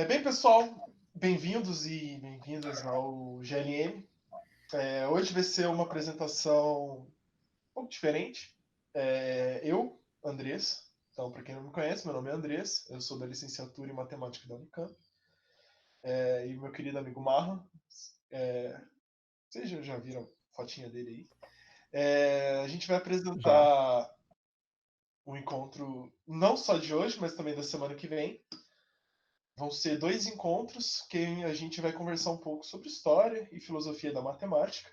Bem, pessoal, bem-vindos e bem-vindas ao GLM. Hoje vai ser uma apresentação um pouco diferente. Eu, Andrés, então, para quem não me conhece, meu nome é Andrés, eu sou da licenciatura em Matemática da Unicamp. E meu querido amigo Marra, vocês já viram a fotinha dele aí. A gente vai Já. apresentar um encontro não só de hoje, mas também da semana que vem. Vão ser dois encontros que a gente vai conversar um pouco sobre história e filosofia da matemática.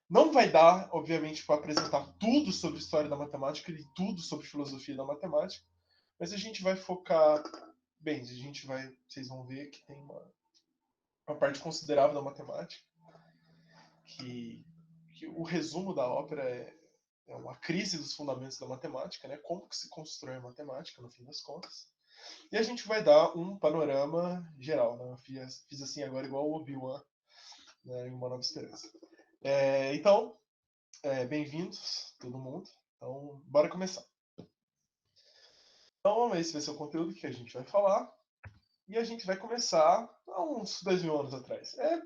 Não vai dar, obviamente, para apresentar tudo sobre história da matemática e tudo sobre filosofia da matemática, mas a gente vai focar. Bem, vocês vão ver que tem uma parte considerável da matemática, que, que o resumo da ópera é uma crise dos fundamentos da matemática, né? Como que se constrói a matemática, no fim das contas. E a gente vai dar um panorama geral, né? Fiz assim agora igual o Obi-Wan, né, em Uma Nova Esperança. Então, bem-vindos, todo mundo. Então, bora começar. Então, esse vai ser o conteúdo que a gente vai falar. E a gente vai começar há uns 2.000 anos atrás. É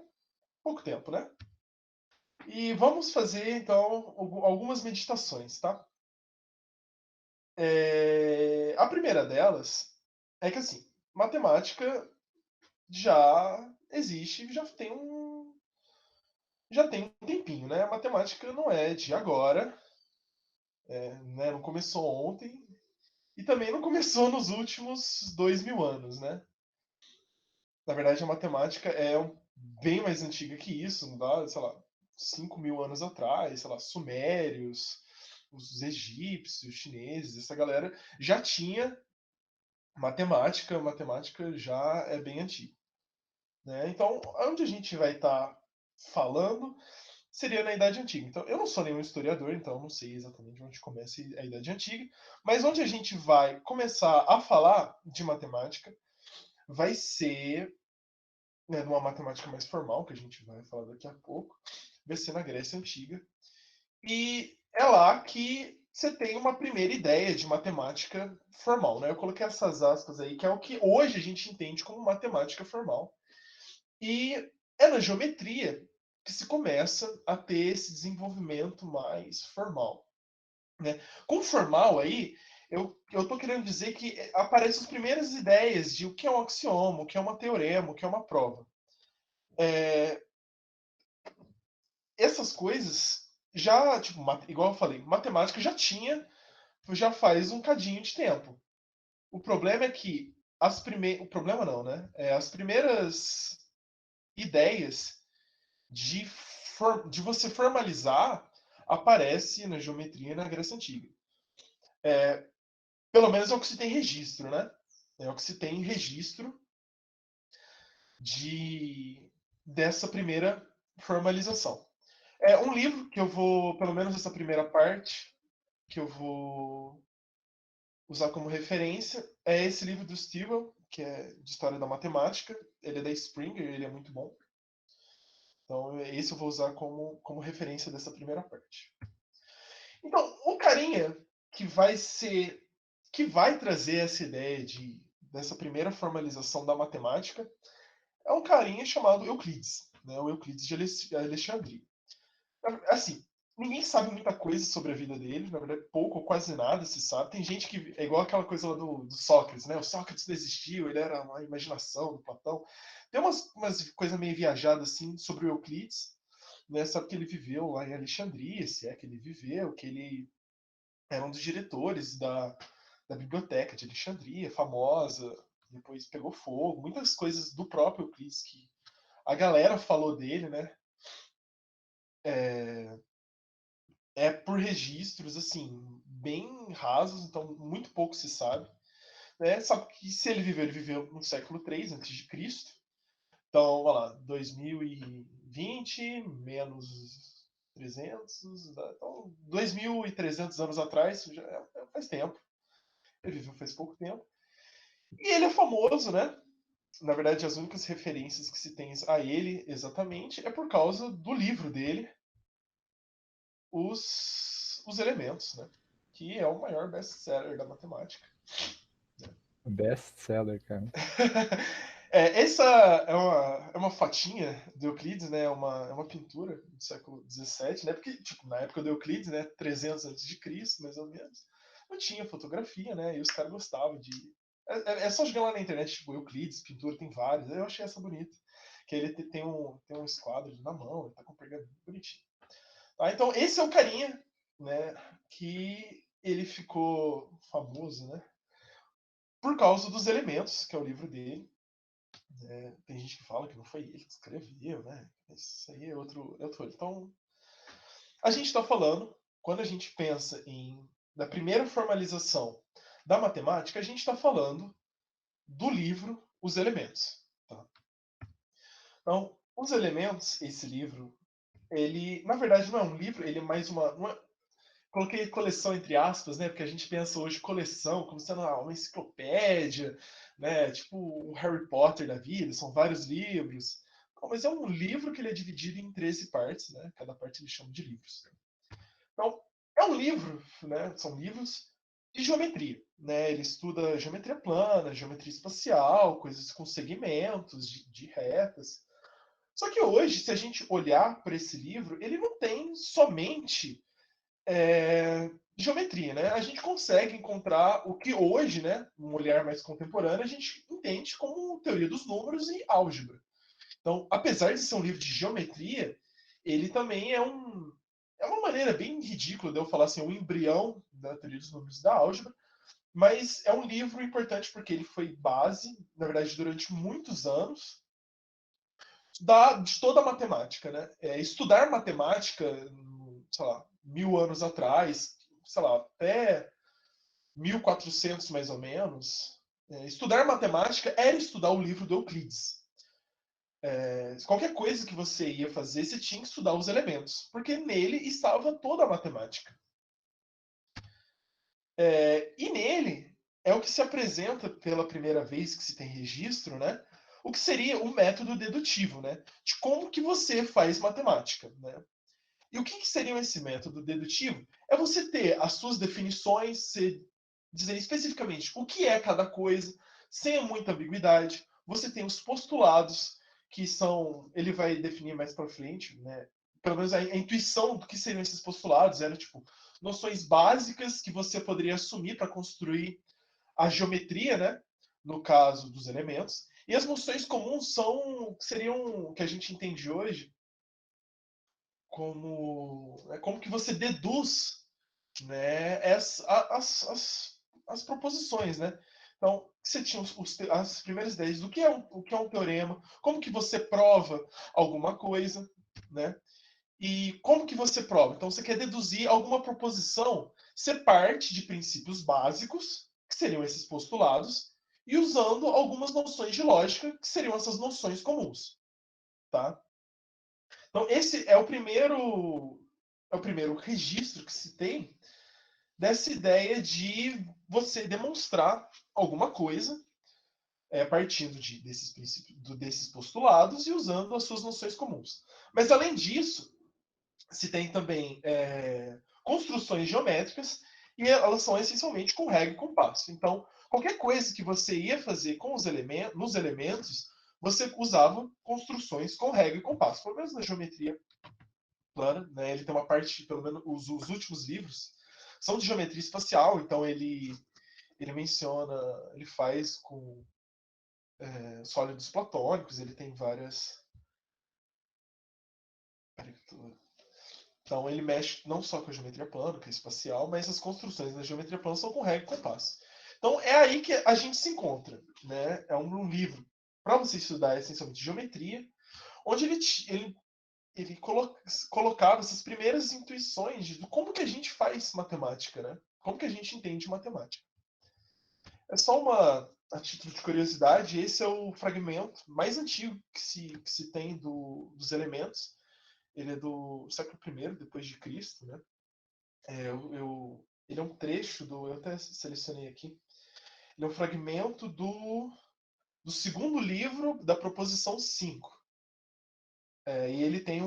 pouco tempo, né? E vamos fazer, então, algumas meditações, tá? A primeira delas é que, assim, matemática já existe, já tem um tempinho, né? A matemática não é de agora, né? Não começou ontem e também não começou nos últimos 2.000 anos, né? Na verdade, a matemática bem mais antiga que isso, não dá, sei lá, 5.000 anos atrás, sei lá, sumérios, os egípcios, os chineses, essa galera já tinha matemática, a matemática já é bem antiga, né? Então, onde a gente vai estar falando seria na Idade Antiga. Então, eu não sou nenhum historiador, então não sei exatamente onde começa a Idade Antiga, mas onde a gente vai começar a falar de matemática vai ser, né, numa matemática mais formal, que a gente vai falar daqui a pouco, vai ser na Grécia Antiga. E é lá que você tem uma primeira ideia de matemática formal, né? Eu coloquei essas aspas aí, que é o que hoje a gente entende como matemática formal. E é na geometria que se começa a ter esse desenvolvimento mais formal, né? Com formal aí, eu estou querendo dizer que aparecem as primeiras ideias de o que é um axioma, o que é uma teorema, o que é uma prova. É, Essas coisas já, tipo, igual eu falei, matemática já faz um cadinho de tempo. O problema é que o problema não, né? As primeiras ideias de, de você formalizar aparece na geometria na Grécia Antiga. Pelo menos é o que se tem registro, né? É o que se tem registro de dessa primeira formalização. É um livro que eu vou, pelo menos essa primeira parte, que eu vou usar como referência, é esse livro do Stilwell, que é de História da Matemática. Ele é da Springer, ele é muito bom. Então, esse eu vou usar como referência dessa primeira parte. Então, o carinha que vai ser, que vai trazer essa ideia dessa primeira formalização da matemática é um carinha chamado Euclides, né? O Euclides de Alexandria. Assim, ninguém sabe muita coisa sobre a vida dele, na verdade, pouco ou quase nada se sabe. Tem gente que é igual aquela coisa lá do Sócrates, né? O Sócrates não existiu, ele era uma imaginação do Platão. Tem umas coisas meio viajadas assim sobre o Euclides, né? Sabe que ele viveu lá em Alexandria, se é que ele viveu, que ele era um dos diretores da biblioteca de Alexandria, famosa, depois pegou fogo, muitas coisas do próprio Euclides que a galera falou dele, né? Por registros assim bem rasos, então muito pouco se sabe, né? Sabe que se ele viveu no século 3 antes de Cristo. Então, olha lá, 2020 menos 300, então 2.300 anos atrás, já faz tempo. Ele viveu faz pouco tempo. E ele é famoso, né? Na verdade, as únicas referências que se tem a ele exatamente é por causa do livro dele, Os Elementos, né? Que é o maior best-seller da matemática. Best-seller, cara. Essa é uma fatinha do Euclides, né? É uma pintura do século XVII, né? Porque, tipo, na época do Euclides, né? 300 a.C., mais ou menos, não tinha fotografia, né? E os caras gostavam de... É só jogar lá na internet, tipo, Euclides, pintura, tem vários. Eu achei essa bonita. Que ele tem um esquadro na mão, ele tá com pergaminho bonitinho. Tá? Então, esse é o carinha, né? Que ele ficou famoso, né? Por causa dos Elementos, que é o livro dele. Tem gente que fala que não foi ele que escreveu, né? Isso aí é outro. Então, a gente está falando, quando a gente pensa na primeira formalização da matemática, a gente está falando do livro Os Elementos. Tá? Então, Os Elementos, esse livro, ele, na verdade, não é um livro, ele é mais uma. Coloquei coleção entre aspas, né? Porque a gente pensa hoje coleção como sendo uma enciclopédia, né? Tipo o Harry Potter da vida, são vários livros. Não, mas é um livro que ele é dividido em 13 partes, né? Cada parte ele chama de livros. Então, é um livro, né? São livros de geometria, né? Ele estuda geometria plana, geometria espacial, coisas com segmentos, de retas. Só que hoje, se a gente olhar para esse livro, ele não tem somente geometria, né? A gente consegue encontrar o que hoje, né, um olhar mais contemporâneo, a gente entende como teoria dos números e álgebra. Então, apesar de ser um livro de geometria, ele também é uma maneira bem ridícula de eu falar assim, um embrião da teoria dos números e da álgebra, mas é um livro importante porque ele foi base, na verdade, durante muitos anos, de toda a matemática, né? Estudar matemática, sei lá, 1000 anos atrás, sei lá, até 1400 mais ou menos, estudar matemática era estudar o livro do Euclides. Qualquer coisa que você ia fazer, você tinha que estudar os elementos, porque nele estava toda a matemática. E nele é o que se apresenta pela primeira vez que se tem registro, né? O que seria o método dedutivo, né? De como que você faz matemática, né? E o que seria esse método dedutivo? É você ter as suas definições, você dizer especificamente o que é cada coisa, sem muita ambiguidade. Você tem os postulados, que são. Ele vai definir mais para frente, né? Pelo menos a intuição do que seriam esses postulados era tipo noções básicas que você poderia assumir para construir a geometria, né? No caso dos elementos. E as noções comuns seriam que a gente entende hoje como que você deduz, né, as proposições, né? Então, você tinha as primeiras ideias do que o que é um teorema, como que você prova alguma coisa, né? E como que você prova? Então, você quer deduzir alguma proposição, você parte de princípios básicos, que seriam esses postulados, e usando algumas noções de lógica, que seriam essas noções comuns, tá? Então, esse é o primeiro registro que se tem dessa ideia de você demonstrar alguma coisa partindo desses princípios, desses postulados e usando as suas noções comuns. Mas, além disso, se tem também construções geométricas e elas são essencialmente com regra e compasso. Então, qualquer coisa que você ia fazer nos elementos, você usava construções com regra e compasso. Pelo menos na geometria plana, né? Ele tem uma parte, pelo menos os últimos livros, são de geometria espacial, então ele menciona, ele faz com sólidos platônicos, ele tem várias. Então ele mexe não só com a geometria plana, que é espacial, mas as construções da geometria plana são com regra e compasso. Então é aí que a gente se encontra, né? É um livro para você estudar essencialmente geometria, onde ele colocava essas primeiras intuições de como que a gente faz matemática, né? Como que a gente entende matemática. É só a título de curiosidade, esse é o fragmento mais antigo que se tem dos elementos. Ele é do século I depois de Cristo, né? Ele é um trecho eu até selecionei aqui. Ele é um fragmento do segundo livro da proposição 5. E ele tem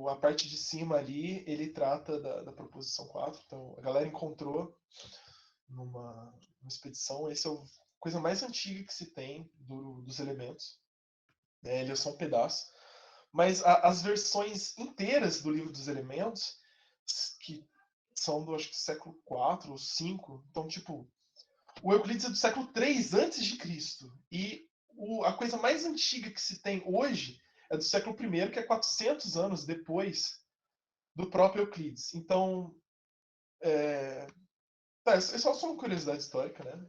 a parte de cima ali, ele trata da proposição 4. Então, a galera encontrou numa expedição. Esse é o coisa mais antiga que se tem dos elementos. Ele é só um pedaço. Mas as versões inteiras do livro dos elementos, que são do, acho que, século IV ou V, então, tipo, o Euclides é do século III a.C. E a coisa mais antiga que se tem hoje é do século I, que é 400 anos depois do próprio Euclides. Então, é só uma curiosidade histórica, né?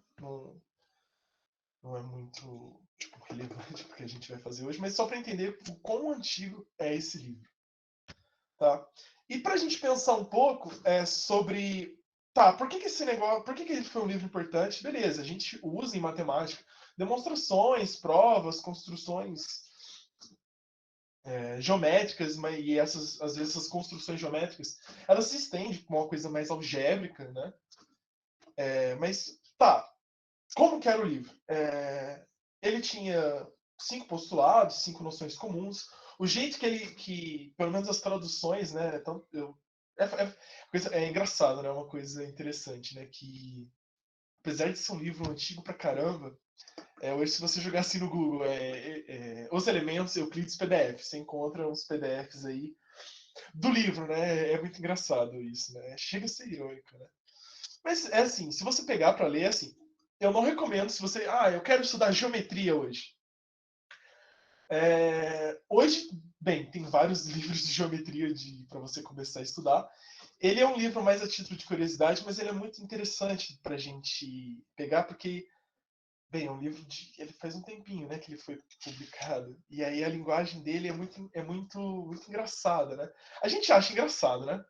Não é muito tipo, relevante porque a gente vai fazer hoje, mas só para entender o quão antigo é esse livro. Tá? E para a gente pensar um pouco sobre por que esse negócio, por que ele foi um livro importante? Beleza, a gente usa em matemática demonstrações, provas, construções geométricas, e às vezes essas construções geométricas elas se estendem para uma coisa mais algébrica, né? Mas como que era o livro? Ele tinha 5 postulados, 5 noções comuns. O jeito que pelo menos as traduções, né? É engraçado, né? É uma coisa interessante, né? Que apesar de ser um livro antigo pra caramba, hoje se você jogar assim no Google, os elementos Euclides PDF, você encontra uns PDFs aí do livro, né? É muito engraçado isso, né? Chega a ser irônico, né? Mas é assim, se você pegar para ler, assim, eu não recomendo se você, eu quero estudar geometria hoje. Hoje, bem, tem vários livros de geometria para você começar a estudar. Ele é um livro mais a título de curiosidade, mas ele é muito interessante para a gente pegar, porque, bem, é um livro ele faz um tempinho, né, que ele foi publicado. E aí a linguagem dele muito engraçada, né? A gente acha engraçado, né?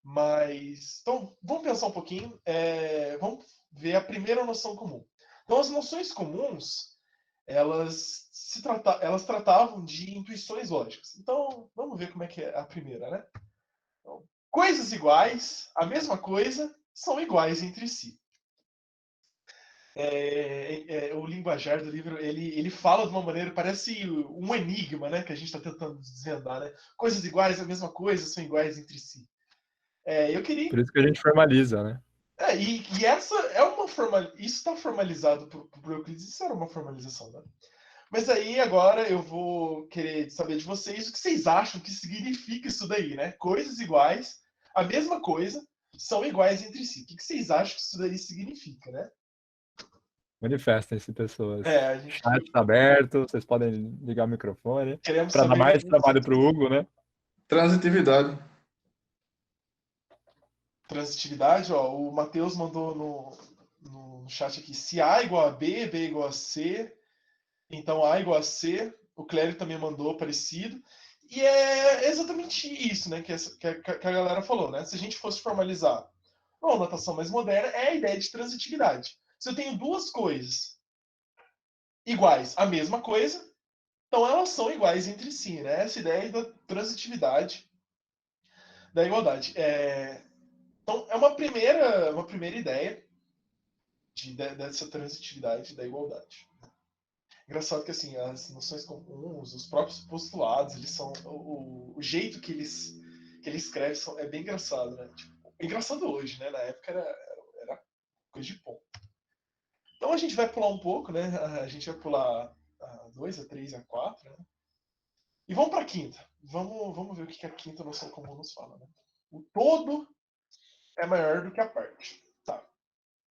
Mas, então, vamos pensar um pouquinho. Vamos ver a primeira noção comum. Então, as noções comuns, elas tratavam de intuições lógicas. Então, vamos ver como é que é a primeira, né? Então, coisas iguais, a mesma coisa, são iguais entre si. O linguajar do livro, ele fala de uma maneira, parece um enigma, né? Que a gente está tentando desvendar, né? Coisas iguais, a mesma coisa, são iguais entre si. Eu queria. Por isso que a gente formaliza, né? E essa é uma isso está formalizado por Euclides, isso era uma formalização, né? Mas aí agora eu vou querer saber de vocês o que vocês acham que significa isso daí, né? Coisas iguais, a mesma coisa, são iguais entre si. O que vocês acham que isso daí significa, né? Manifestem-se, pessoas. A gente Chat está aberto, vocês podem ligar o microfone queremos para dar saber de mais vocês. trabalho para o Hugo, né? Transitividade. Transitividade, ó, o Matheus mandou no chat aqui, se A igual a B, B igual a C, então A igual a C, o Clério também mandou parecido, e é exatamente isso, né, que a galera falou, né, se a gente fosse formalizar uma notação mais moderna, é a ideia de transitividade. Se eu tenho duas coisas iguais a mesma coisa, então elas são iguais entre si, né, essa ideia da transitividade da igualdade. Então, é uma primeira ideia dessa transitividade da igualdade. Engraçado que assim, as noções comuns, os próprios postulados, eles são. O jeito que ele escreve é bem engraçado, né? Tipo, engraçado hoje, né? Na época era coisa de ponto. Então a gente vai pular um pouco, né? A gente vai pular a 2, a 3 e a 4, né? E vamos para a quinta. Vamos ver o que a quinta noção comum nos fala, né? O todo é maior do que a parte. Tá.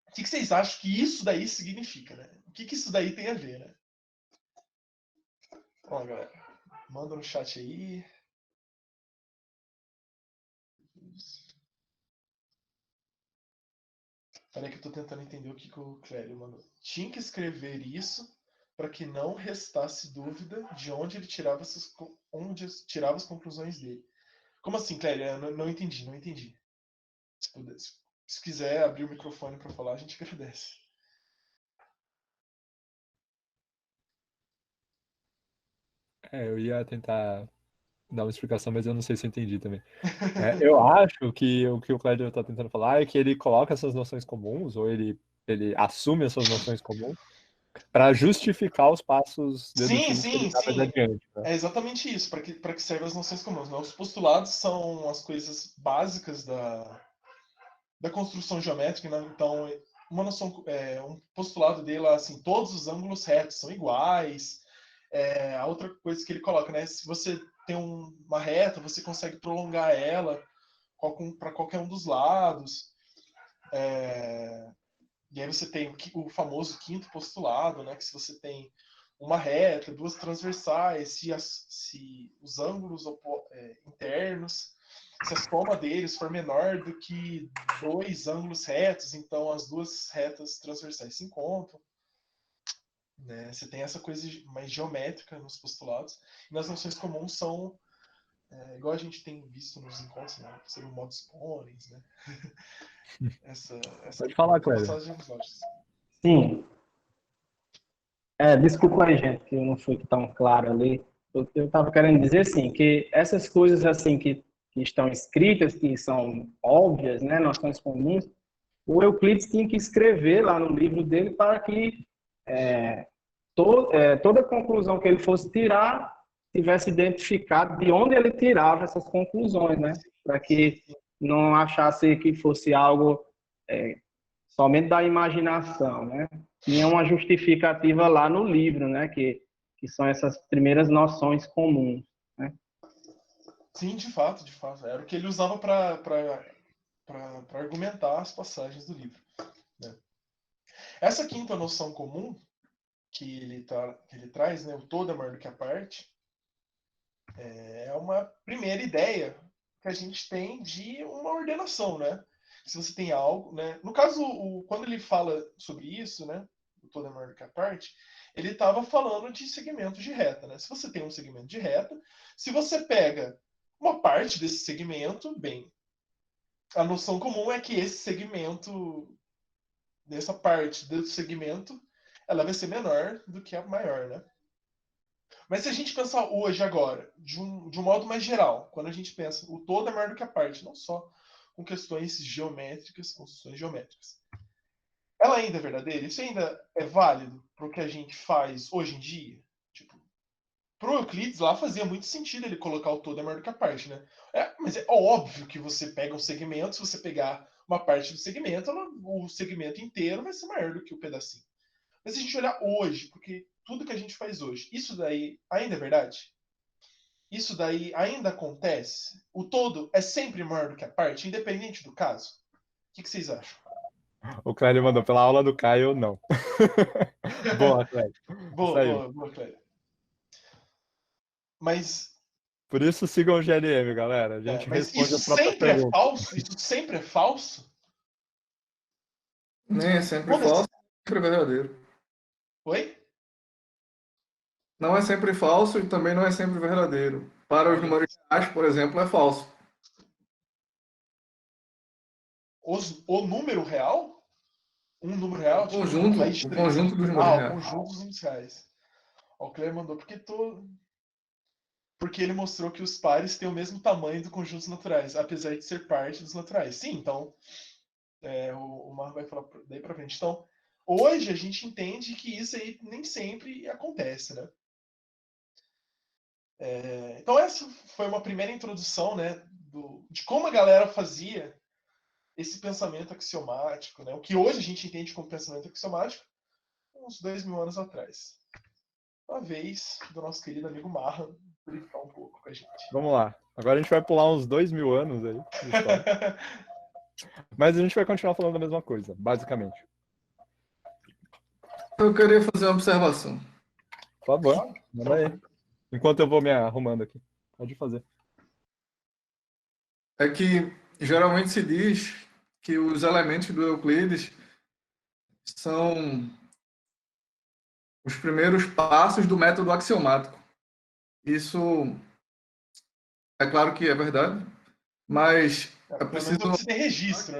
O que vocês acham que isso daí significa, né? O que isso daí tem a ver, né? Ó, galera, manda no chat aí. Peraí que eu tô tentando entender o que o Clério mandou. Tinha que escrever isso para que não restasse dúvida de onde ele tirava as conclusões dele. Como assim, Clério? Eu não entendi, não entendi. Se quiser abrir o microfone para falar, a gente agradece. Eu ia tentar dar uma explicação, mas eu não sei se eu entendi também. Eu acho que o que o Clédio está tentando falar é que ele coloca essas noções comuns, ou ele assume essas noções comuns, para justificar os passos Sim, dedutivos que ele sim, dá mais sim. adiante. Né? É exatamente isso, para que servem as noções comuns. Né? Os postulados são as coisas básicas da construção geométrica, né? Então uma noção, um postulado dele lá, assim, todos os ângulos retos são iguais. A outra coisa que ele coloca, né? Se você tem uma reta, você consegue prolongar ela para qualquer um dos lados. E aí você tem o famoso quinto postulado, né? Que se você tem uma reta, duas transversais, se os ângulos internos, se a soma deles for menor do que dois ângulos retos, então as duas retas transversais se encontram. Né? Você tem essa coisa mais geométrica nos postulados. E nas noções comuns são, igual a gente tem visto nos encontros, né? Sobre o modus ponens, né? essa Pode falar, Cléber. passagens lógicas. Sim. Desculpa aí, gente, que eu não fui tão claro ali. Eu estava querendo dizer, assim, que essas coisas, assim, que estão escritas, que são óbvias, né, noções comuns, o Euclides tinha que escrever lá no livro dele para que toda conclusão que ele fosse tirar tivesse identificado de onde ele tirava essas conclusões, né? Para que não achasse que fosse algo somente da imaginação, né? Tinha uma justificativa lá no livro, né? Que são essas primeiras noções comuns, né? Sim, de fato, de fato. Era o que ele usava para argumentar as passagens do livro. Né? Essa quinta noção comum que ele traz, né, o todo é maior do que a parte, é uma primeira ideia que a gente tem de uma ordenação, né? Se você tem algo, né? No caso, quando ele fala sobre isso, né, o todo é maior do que a parte, ele estava falando de segmentos de reta, né? Se você tem um segmento de reta, se você pega uma parte desse segmento, bem, a noção comum é que esse segmento, dessa parte do segmento, ela vai ser menor do que a maior, né? Mas se a gente pensar hoje, agora, de um modo mais geral, quando a gente pensa o todo é maior do que a parte, não só com questões geométricas, construções geométricas. Ela ainda é verdadeira? Isso ainda é válido para o que a gente faz hoje em dia? Tipo, pro Euclides lá fazia muito sentido ele colocar o todo é maior do que a parte, né? Mas é óbvio que você pega um segmento, se você pegar uma parte do segmento, o segmento inteiro vai ser maior do que o pedacinho. Mas se a gente olhar hoje, porque tudo que a gente faz hoje, isso daí ainda é verdade? Isso daí ainda acontece? O todo é sempre maior do que a parte, independente do caso? O que vocês acham? O Cléber mandou pela aula do Caio, não. Boa, Cléber. Boa, Cléber. Mas. Por isso sigam o GLM, galera. A gente responde isso a própria sempre pergunta. é falso? Isso sempre é falso? Nem é sempre falso, é sempre verdadeiro. Oi? Não é sempre falso e também não é sempre verdadeiro. Para os números reais, por exemplo, é falso. O número real? Um número real? O conjunto dos números reais. O conjunto dos números reais. O Cleber mandou porque ele mostrou que os pares têm o mesmo tamanho do conjuntos naturais, apesar de ser parte dos naturais. Sim, então, o Marco vai falar daí pra frente. Então, hoje a gente entende que isso aí nem sempre acontece, né? Então essa foi uma primeira introdução, né, de como a galera fazia esse pensamento axiomático, né? O que hoje a gente entende como pensamento axiomático, uns 2000 anos atrás. Uma vez do nosso querido amigo Marra brincar um pouco com a gente. Vamos lá. Agora a gente vai pular uns 2000 anos aí de história. Mas a gente vai continuar falando da mesma coisa, basicamente. Eu queria fazer uma observação. Por favor, manda aí. Enquanto eu vou me arrumando aqui. Pode fazer. É que geralmente se diz que os elementos do Euclides são os primeiros passos do método axiomático. Isso é claro que é verdade, mas é preciso... Pelo menos você tem registro,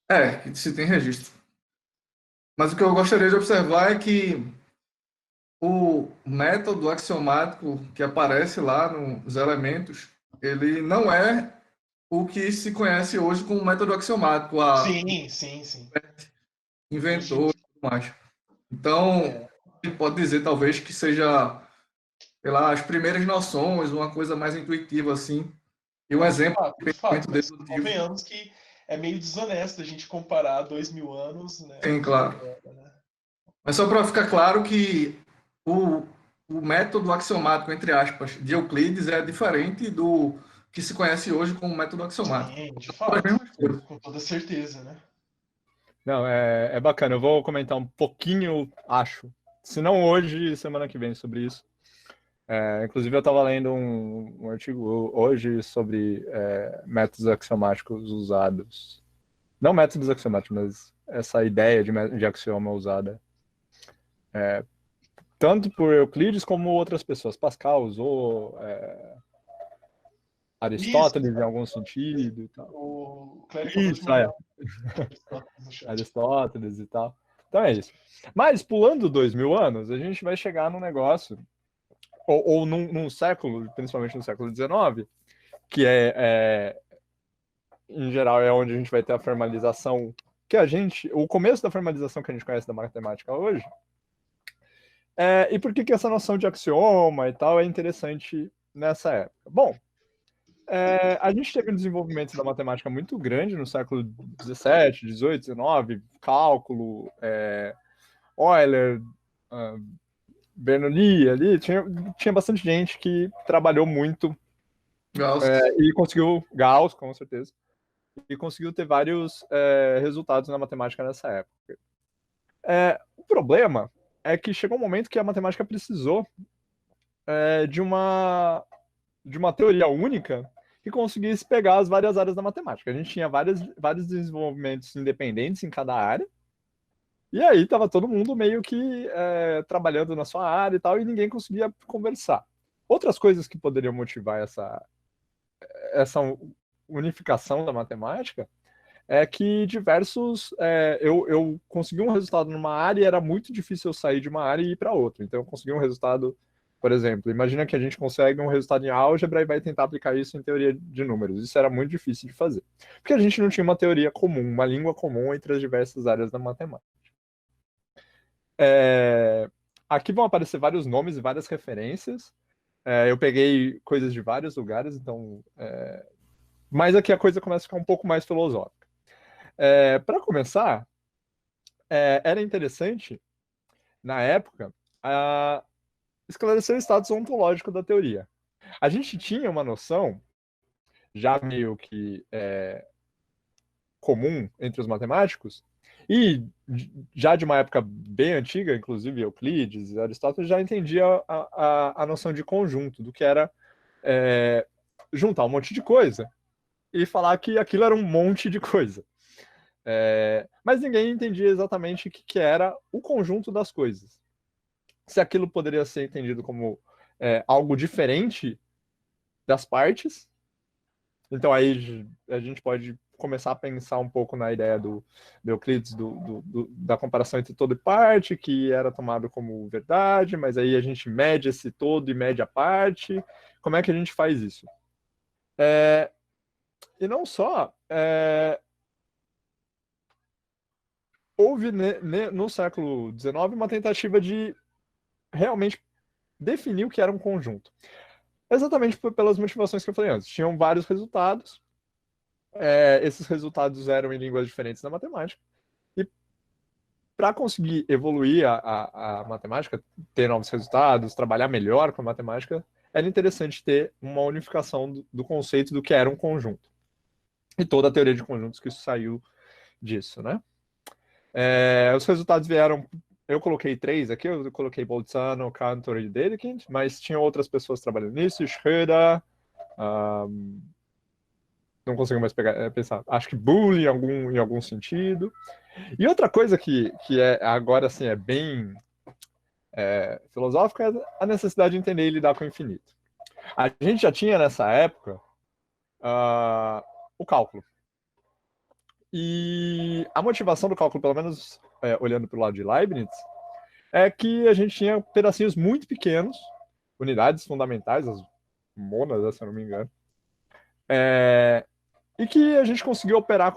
né? Que se tem registro. Mas o que eu gostaria de observar é que o método axiomático que aparece lá nos elementos, ele não é o que se conhece hoje como método axiomático, Sim. Inventor e tudo mais. Então, a gente pode dizer talvez que seja, sei lá, as primeiras noções, uma coisa mais intuitiva assim. E um exemplo de pensamento dedutivo. Convenhamos que é meio desonesto a gente comparar 2000 anos, né? Sim, claro. Né? Mas só para ficar claro que o método axiomático, entre aspas, de Euclides é diferente do que se conhece hoje como método axiomático. Sim, de As fato, mesmas coisas. com toda certeza, né? Não, é bacana. Eu vou comentar um pouquinho, acho. Se não hoje, semana que vem, sobre isso. Inclusive, eu estava lendo um artigo hoje sobre métodos axiomáticos usados. Não métodos axiomáticos, mas essa ideia de axioma usada tanto por Euclides como outras pessoas. Pascal usou, Aristóteles Isso, em algum sentido e tal. o Clério acabou de Isso, mandar Aristóteles no chat. Aristóteles e tal. Então é isso. Mas pulando 2000 anos, a gente vai chegar num negócio, ou num século, principalmente no século XIX, que em geral, é onde a gente vai ter a formalização o começo da formalização que a gente conhece da matemática hoje. E por que essa noção de axioma e tal é interessante nessa época? Bom, a gente teve um desenvolvimento da matemática muito grande no século XVII, XVIII, XIX, cálculo, Euler, Bernoulli ali, tinha bastante gente que trabalhou muito Gauss. e conseguiu, Gauss, com certeza, e conseguiu ter vários resultados na matemática nessa época. O problema é que chegou um momento que a matemática precisou de uma teoria única que conseguisse pegar as várias áreas da matemática. A gente tinha vários desenvolvimentos independentes em cada área, e aí estava todo mundo meio que trabalhando na sua área e tal, e ninguém conseguia conversar. Outras coisas que poderiam motivar essa unificação da matemática é que eu consegui um resultado numa área e era muito difícil eu sair de uma área e ir para outra. Então eu consegui um resultado, por exemplo, imagina que a gente consegue um resultado em álgebra e vai tentar aplicar isso em teoria de números. Isso era muito difícil de fazer, porque a gente não tinha uma teoria comum, uma língua comum entre as diversas áreas da matemática. Aqui vão aparecer vários nomes e várias referências. Eu peguei coisas de vários lugares, então mas aqui a coisa começa a ficar um pouco mais filosófica. Para começar, era interessante, na época, esclarecer o status ontológico da teoria. A gente tinha uma noção, já meio que comum entre os matemáticos, e já de uma época bem antiga, inclusive Euclides e Aristóteles já entendia a noção de conjunto, do que era juntar um monte de coisa e falar que aquilo era um monte de coisa. Mas ninguém entendia exatamente o que era o conjunto das coisas. Se aquilo poderia ser entendido como algo diferente das partes. Então aí a gente pode começar a pensar um pouco na ideia do Euclides, da comparação entre todo e parte, que era tomado como verdade, mas aí a gente mede esse todo e mede a parte. Como é que a gente faz isso? E não só... houve no século XIX uma tentativa de realmente definir o que era um conjunto. Exatamente pelas motivações que eu falei antes. Tinham vários resultados. Esses resultados eram em línguas diferentes da matemática. E para conseguir evoluir a matemática, ter novos resultados, trabalhar melhor com a matemática, era interessante ter uma unificação do conceito do que era um conjunto. E toda a teoria de conjuntos que saiu disso, né? Os resultados vieram... Eu coloquei 3 aqui, eu coloquei Bolzano, Cantor e Dedekind, mas tinha outras pessoas trabalhando nisso, Schröder, não consigo mais pensar, acho que Boole em algum sentido. E outra coisa que agora assim, é bem filosófica é a necessidade de entender e lidar com o infinito. A gente já tinha nessa época o cálculo. E a motivação do cálculo, pelo menos olhando para o lado de Leibniz, é que a gente tinha pedacinhos muito pequenos, unidades fundamentais, as mônadas, se eu não me engano, e que a gente conseguia operar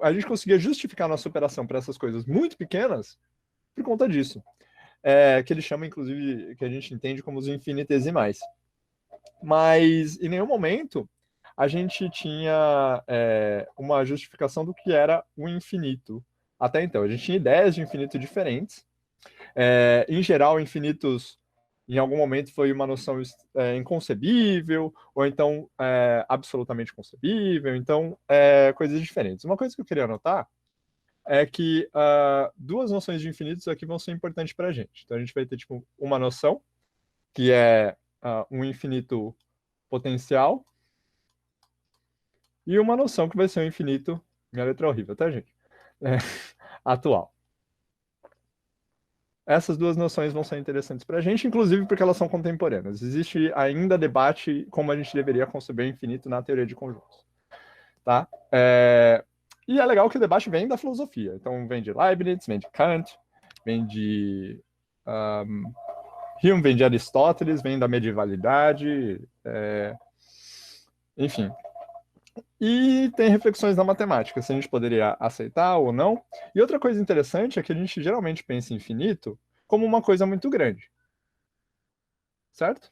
a gente conseguia justificar a nossa operação para essas coisas muito pequenas por conta disso. Que ele chama, inclusive, que a gente entende como os infinitesimais. Mas, em nenhum momento, a gente tinha uma justificação do que era o infinito. Até então, a gente tinha ideias de infinito diferentes. Em geral, infinitos, em algum momento, foi uma noção inconcebível, ou então absolutamente concebível, então coisas diferentes. Uma coisa que eu queria anotar é que duas noções de infinitos aqui vão ser importantes para a gente. Então, a gente vai ter tipo, uma noção, que é um infinito potencial, e uma noção que vai ser um infinito, minha letra é horrível, tá, gente? Atual. Essas duas noções vão ser interessantes para a gente, inclusive porque elas são contemporâneas. Existe ainda debate como a gente deveria conceber o infinito na teoria de conjuntos. Tá? E é legal que o debate vem da filosofia. Então, vem de Leibniz, vem de Kant, vem de Hume, vem de Aristóteles, vem da medievalidade, enfim. E tem reflexões na matemática, se a gente poderia aceitar ou não. E outra coisa interessante é que a gente geralmente pensa em infinito como uma coisa muito grande. Certo?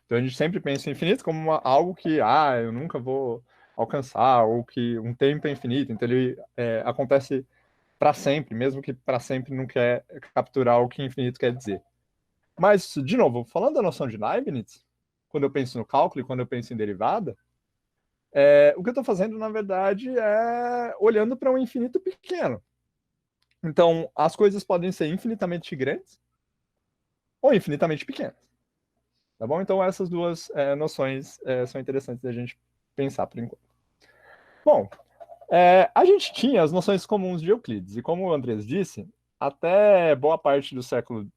Então a gente sempre pensa em infinito como algo que eu nunca vou alcançar, ou que um tempo é infinito, então ele acontece para sempre, mesmo que para sempre não quer capturar o que infinito quer dizer. Mas, de novo, falando da noção de Leibniz, quando eu penso no cálculo e quando eu penso em derivada, o que eu estou fazendo, na verdade, é olhando para um infinito pequeno. Então, as coisas podem ser infinitamente grandes ou infinitamente pequenas. Tá bom? Então, essas duas noções são interessantes da gente pensar por enquanto. Bom, a gente tinha as noções comuns de Euclides, e como o Andrés disse, até boa parte do século,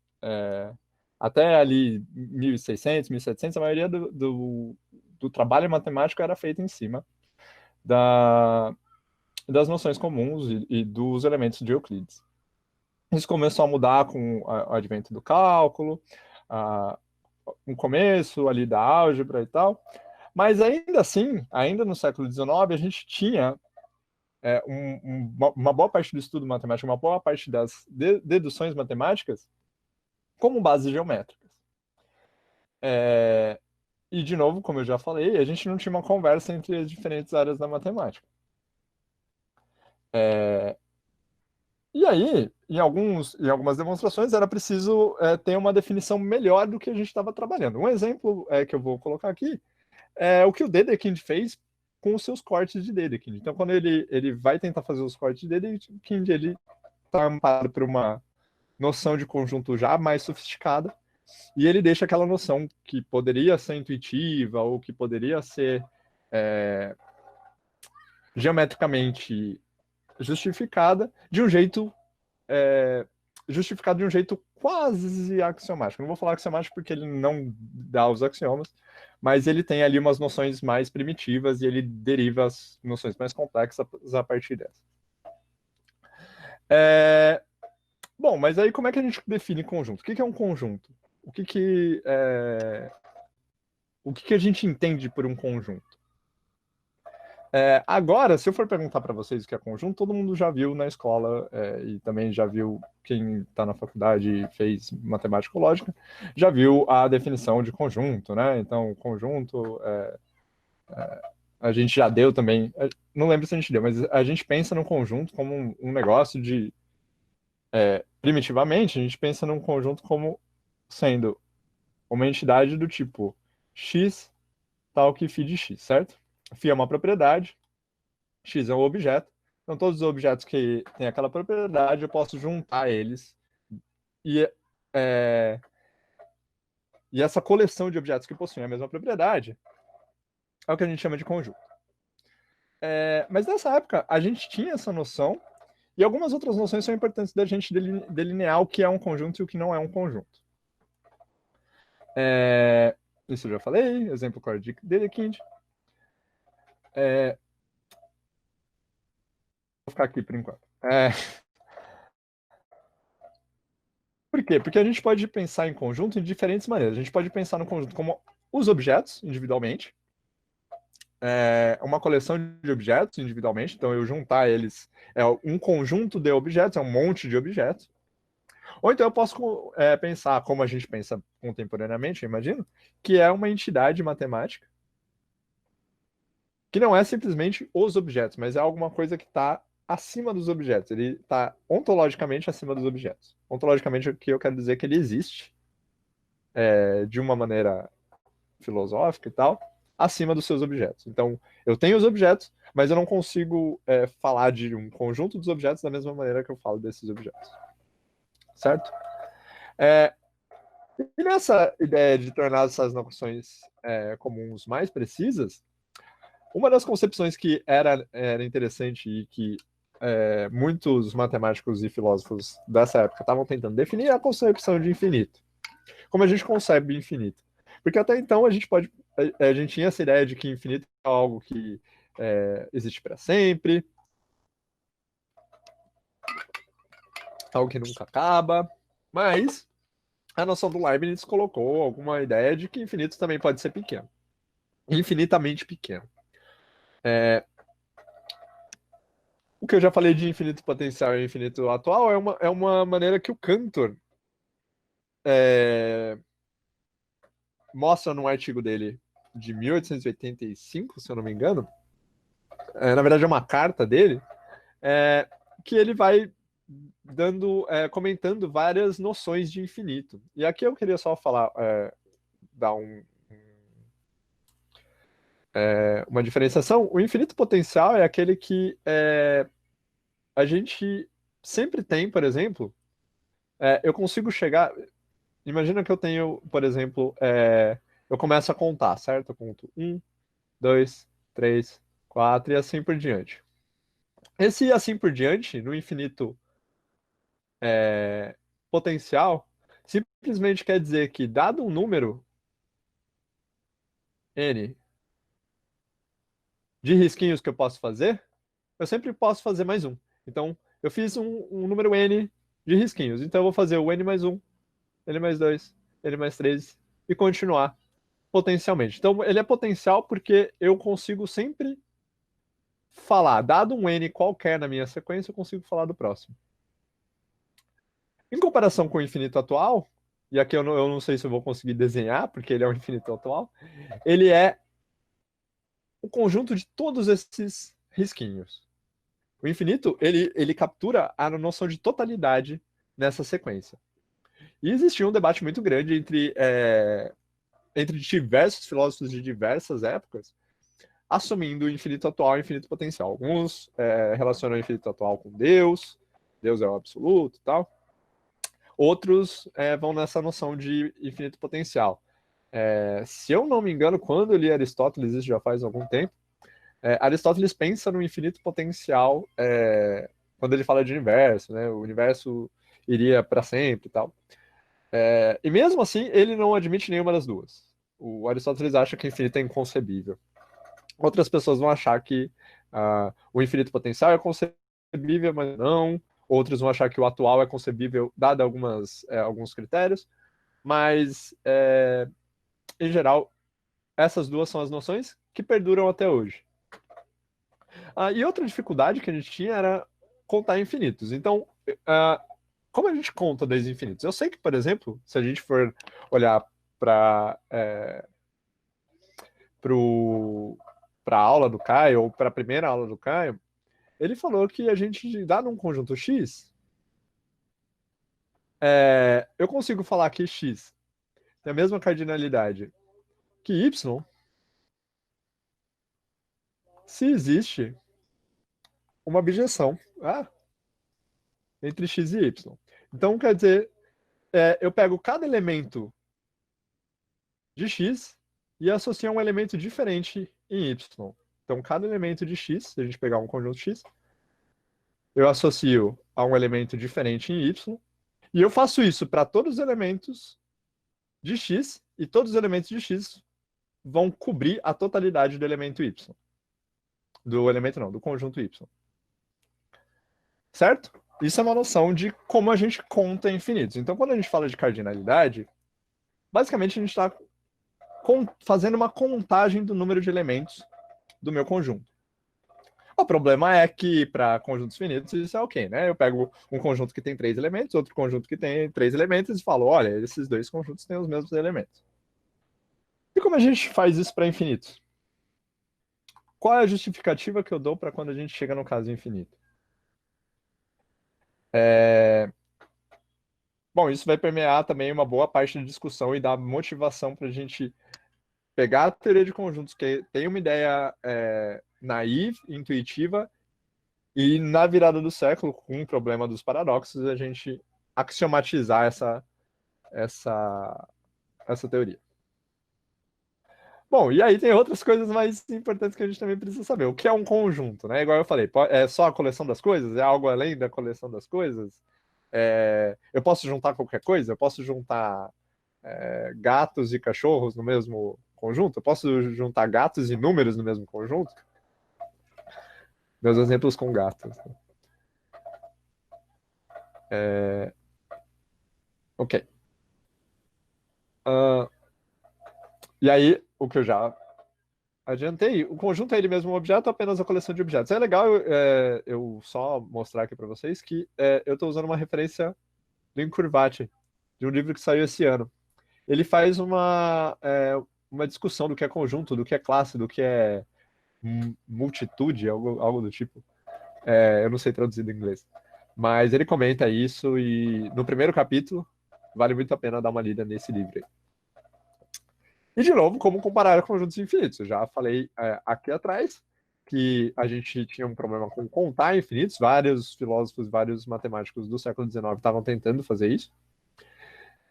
até ali 1600, 1700, a maioria do trabalho matemático era feito em cima das noções comuns e dos elementos de Euclides. Isso começou a mudar com o advento do cálculo, no começo ali da álgebra e tal, mas ainda assim, ainda no século XIX, a gente tinha uma boa parte do estudo matemático, uma boa parte das deduções matemáticas como bases geométricas. E, de novo, como eu já falei, a gente não tinha uma conversa entre as diferentes áreas da matemática. E aí, em algumas demonstrações, era preciso ter uma definição melhor do que a gente estava trabalhando. Um exemplo que eu vou colocar aqui é o que o Dedekind fez com os seus cortes de Dedekind. Então, quando ele vai tentar fazer os cortes de Dedekind, ele está amparado por uma noção de conjunto já mais sofisticada, e ele deixa aquela noção que poderia ser intuitiva ou que poderia ser geometricamente justificada de um jeito justificado de um jeito quase axiomático. Não vou falar axiomático porque ele não dá os axiomas, mas ele tem ali umas noções mais primitivas e ele deriva as noções mais complexas a partir dessa. Bom, mas aí como é que a gente define conjunto? O que é um conjunto? O que a gente entende por um conjunto? Agora, se eu for perguntar para vocês o que é conjunto, todo mundo já viu na escola e também já viu, quem está na faculdade e fez matemática lógica, já viu a definição de conjunto, né? Então, conjunto, a gente já deu também, não lembro se a gente deu, mas a gente pensa no conjunto como um negócio de, primitivamente, a gente pensa num conjunto como sendo uma entidade do tipo x tal que φ de x, certo? Φ é uma propriedade, x é um objeto, então todos os objetos que têm aquela propriedade eu posso juntar eles e essa coleção de objetos que possuem a mesma propriedade é o que a gente chama de conjunto. Mas nessa época a gente tinha essa noção e algumas outras noções são importantes da gente delinear o que é um conjunto e o que não é um conjunto. Isso eu já falei, exemplo claro de Dedekind. Vou ficar aqui por enquanto. Por quê? Porque a gente pode pensar em conjunto de diferentes maneiras. A gente pode pensar no conjunto como os objetos, individualmente. Uma coleção de objetos, individualmente. Então, eu juntar eles é um conjunto de objetos, é um monte de objetos. Ou então eu posso pensar, como a gente pensa contemporaneamente, eu imagino, que é uma entidade matemática que não é simplesmente os objetos, mas é alguma coisa que está acima dos objetos. Ele está ontologicamente acima dos objetos. Ontologicamente, o que eu quero dizer é que ele existe de uma maneira filosófica e tal, acima dos seus objetos. Então, eu tenho os objetos, mas eu não consigo falar de um conjunto dos objetos da mesma maneira que eu falo desses objetos. Certo? E nessa ideia de tornar essas noções comuns mais precisas, uma das concepções que era interessante e que muitos matemáticos e filósofos dessa época estavam tentando definir é a concepção de infinito. Como a gente concebe infinito. Porque até então a gente tinha essa ideia de que infinito é algo que existe para sempre, algo que nunca acaba, mas a noção do Leibniz colocou alguma ideia de que infinito também pode ser pequeno. Infinitamente pequeno. O que eu já falei de infinito potencial e infinito atual é uma maneira que o Cantor mostra num artigo dele de 1885, se eu não me engano. Na verdade, é uma carta dele, que ele vai comentando várias noções de infinito. E aqui eu queria só falar, dar uma diferenciação. O infinito potencial é aquele que a gente sempre tem, por exemplo, eu consigo chegar. Imagina que eu tenho, por exemplo, eu começo a contar, certo? Eu conto 1, 2, 3, 4 e assim por diante. Esse assim por diante, no infinito potencial, simplesmente quer dizer que, dado um número n de risquinhos que eu posso fazer, eu sempre posso fazer mais um. Então, eu fiz um número n de risquinhos. Então, eu vou fazer o n mais 1, n mais 2, n mais 3 e continuar potencialmente. Então, ele é potencial porque eu consigo sempre falar, dado um n qualquer na minha sequência, eu consigo falar do próximo. Em comparação com o infinito atual, e aqui eu não sei se eu vou conseguir desenhar, porque ele é um infinito atual, ele é o conjunto de todos esses risquinhos. O infinito, ele captura a noção de totalidade nessa sequência. E existia um debate muito grande entre diversos filósofos de diversas épocas, assumindo o infinito atual e o infinito potencial. Alguns relacionam o infinito atual com Deus é o absoluto e tal. Outros vão nessa noção de infinito potencial. Se eu não me engano, quando eu li Aristóteles, isso já faz algum tempo, Aristóteles pensa no infinito potencial quando ele fala de universo, né? O universo iria para sempre e tal. E mesmo assim, ele não admite nenhuma das duas. O Aristóteles acha que o infinito é inconcebível. Outras pessoas vão achar que o infinito potencial é concebível, mas não. Outros vão achar que o atual é concebível, dado alguns critérios. Mas, em geral, essas duas são as noções que perduram até hoje. E outra dificuldade que a gente tinha era contar infinitos. Então, como a gente conta 10 infinitos? Eu sei que, por exemplo, se a gente for olhar para a aula do Caio, ou para a primeira aula do Caio, ele falou que a gente, dado um conjunto X, eu consigo falar que X tem a mesma cardinalidade que Y se existe uma objeção entre X e Y. Então, quer dizer, eu pego cada elemento de X e associo a um elemento diferente em Y. Então, cada elemento de X, se a gente pegar um conjunto X, eu associo a um elemento diferente em Y, e eu faço isso para todos os elementos de X, e todos os elementos de X vão cobrir a totalidade do elemento Y. Do conjunto Y. Certo? Isso é uma noção de como a gente conta infinitos. Então, quando a gente fala de cardinalidade, basicamente a gente está fazendo uma contagem do número de elementos do meu conjunto. O problema é que, para conjuntos finitos, isso é ok, né? Eu pego um conjunto que tem 3 elementos, outro conjunto que tem 3 elementos, e falo, olha, esses dois conjuntos têm os mesmos elementos. E como a gente faz isso para infinitos? qual é a justificativa que eu dou para quando a gente chega no caso infinito? Bom, isso vai permear também uma boa parte da discussão e dar motivação para a gente pegar a teoria de conjuntos, que tem uma ideia naive, intuitiva, e na virada do século, com o problema dos paradoxos, a gente axiomatizar essa teoria. Bom, e aí tem outras coisas mais importantes que a gente também precisa saber. O que é um conjunto, né? Igual eu falei, é só a coleção das coisas? É algo além da coleção das coisas? Eu posso juntar qualquer coisa? Eu posso juntar gatos e cachorros no mesmo conjunto? Eu posso juntar gatos e números no mesmo conjunto? Meus exemplos com gatos. Ok. E aí, o que eu já adiantei, o conjunto é ele mesmo um objeto ou apenas a coleção de objetos? É legal eu só mostrar aqui para vocês que eu estou usando uma referência do Incurvati, de um livro que saiu esse ano. Ele faz uma discussão do que é conjunto, do que é classe, do que é multitude, algo do tipo. Eu não sei traduzir do inglês. Mas ele comenta isso e no primeiro capítulo vale muito a pena dar uma lida nesse livro aí. E, de novo, como comparar conjuntos infinitos? Eu já falei aqui atrás que a gente tinha um problema com contar infinitos. Vários filósofos, vários matemáticos do século XIX estavam tentando fazer isso.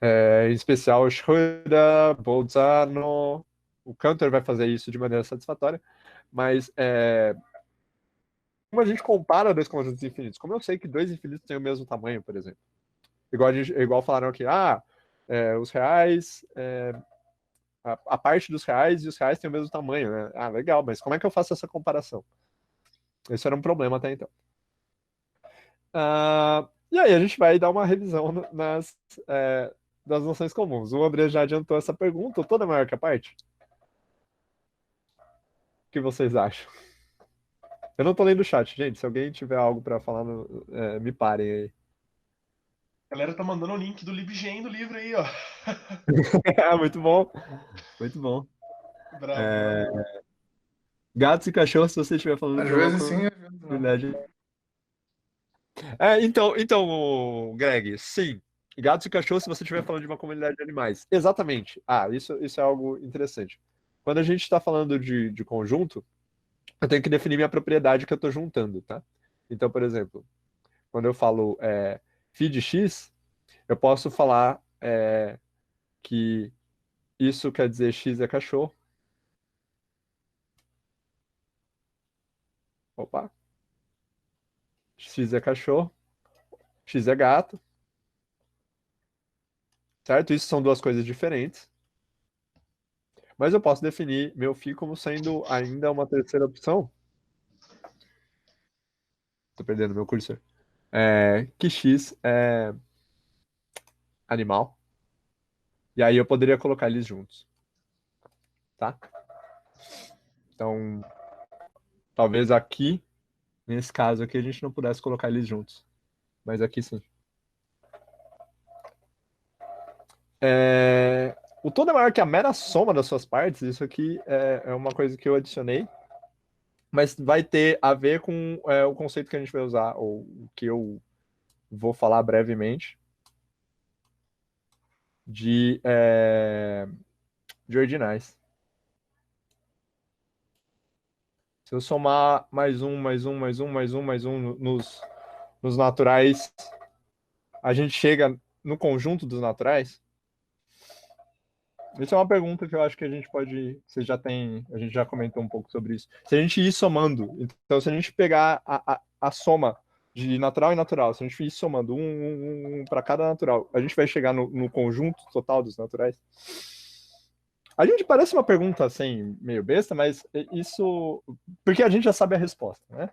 Em especial Schrödinger, Bolzano. O Cantor vai fazer isso de maneira satisfatória. Mas como a gente compara dois conjuntos infinitos? Como eu sei que dois infinitos têm o mesmo tamanho, por exemplo? Igual falaram aqui, os reais... a parte dos reais e os reais têm o mesmo tamanho, né? Ah, legal, mas como é que eu faço essa comparação? Esse era um problema até então. E aí a gente vai dar uma revisão das noções comuns. O André já adiantou essa pergunta, o todo é maior que a parte? O que vocês acham? Eu não tô lendo o chat, gente. Se alguém tiver algo para falar, me parem aí. A galera tá mandando o link do LibGen do livro aí, ó. Muito bom. Muito bom. Bravo. Gatos e cachorros, se você estiver falando Às de uma vezes sim, às vezes não. comunidade. Então, Greg, sim. Gatos e cachorros, se você estiver falando de uma comunidade de animais. Exatamente. Isso é algo interessante. Quando a gente está falando de conjunto, eu tenho que definir minha propriedade que eu estou juntando, tá? Então, por exemplo, quando eu falo feed X, eu posso falar que isso quer dizer X é cachorro. Opa. X é cachorro. X é gato. Certo? Isso são duas coisas diferentes. Mas eu posso definir meu φ como sendo ainda uma terceira opção. Tô perdendo meu cursor. Que X é animal. E aí eu poderia colocar eles juntos. Tá? Então, talvez aqui, nesse caso aqui, a gente não pudesse colocar eles juntos. Mas aqui sim. O todo é maior que a mera soma das suas partes. Isso aqui é uma coisa que eu adicionei. Mas vai ter a ver com o conceito que a gente vai usar, ou o que eu vou falar brevemente, de ordinais. Se eu somar mais um nos naturais, a gente chega no conjunto dos naturais? Isso é uma pergunta que eu acho que a gente pode... a gente já comentou um pouco sobre isso. Se a gente ir somando, então se a gente pegar a soma de natural e natural, se a gente ir somando um para cada natural, a gente vai chegar no conjunto total dos naturais? A gente parece uma pergunta assim, meio besta, mas isso... Porque a gente já sabe a resposta, né?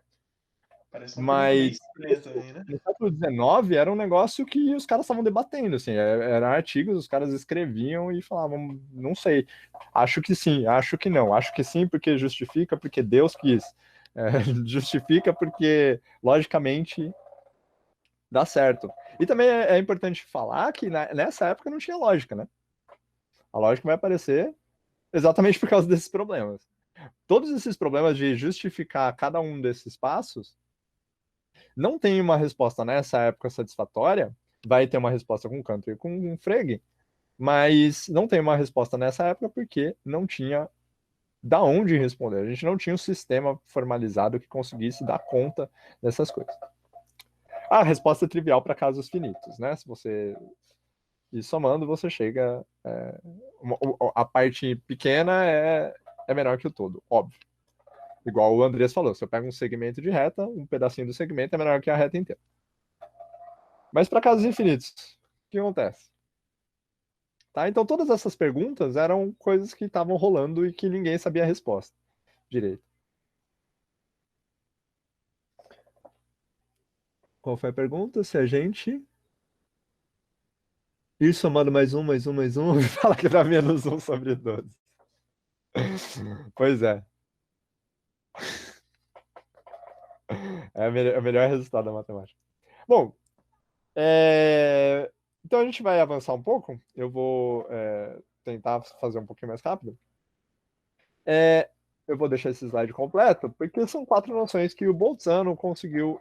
Parece uma pergunta meio estranha também, né? No século XIX era um negócio que os caras estavam debatendo, assim, eram artigos, os caras escreviam e falavam, não sei, acho que sim, acho que não, acho que sim porque justifica, porque Deus quis, justifica porque, logicamente, dá certo. E também é importante falar que nessa época não tinha lógica, né? A lógica vai aparecer exatamente por causa desses problemas. Todos esses problemas de justificar cada um desses passos não tem uma resposta nessa época satisfatória. Vai ter uma resposta com Cantor e com Frege, mas não tem uma resposta nessa época porque não tinha da onde responder. A gente não tinha um sistema formalizado que conseguisse dar conta dessas coisas. A resposta é trivial para casos finitos, né? Se você ir somando, você chega... a parte pequena é menor que o todo, óbvio. Igual o Andrés falou, se eu pego um segmento de reta, um pedacinho do segmento é menor que a reta inteira. Mas para casos infinitos, o que acontece? Tá? Então todas essas perguntas eram coisas que estavam rolando e que ninguém sabia a resposta direito. Qual foi a pergunta? Se a gente ir somando mais um, e fala que dá menos 1 sobre 12. Pois é. É o melhor resultado da matemática. Bom, então a gente vai avançar um pouco. Eu vou tentar fazer um pouquinho mais rápido. Eu vou deixar esse slide completo, porque são 4 noções que o Bolzano conseguiu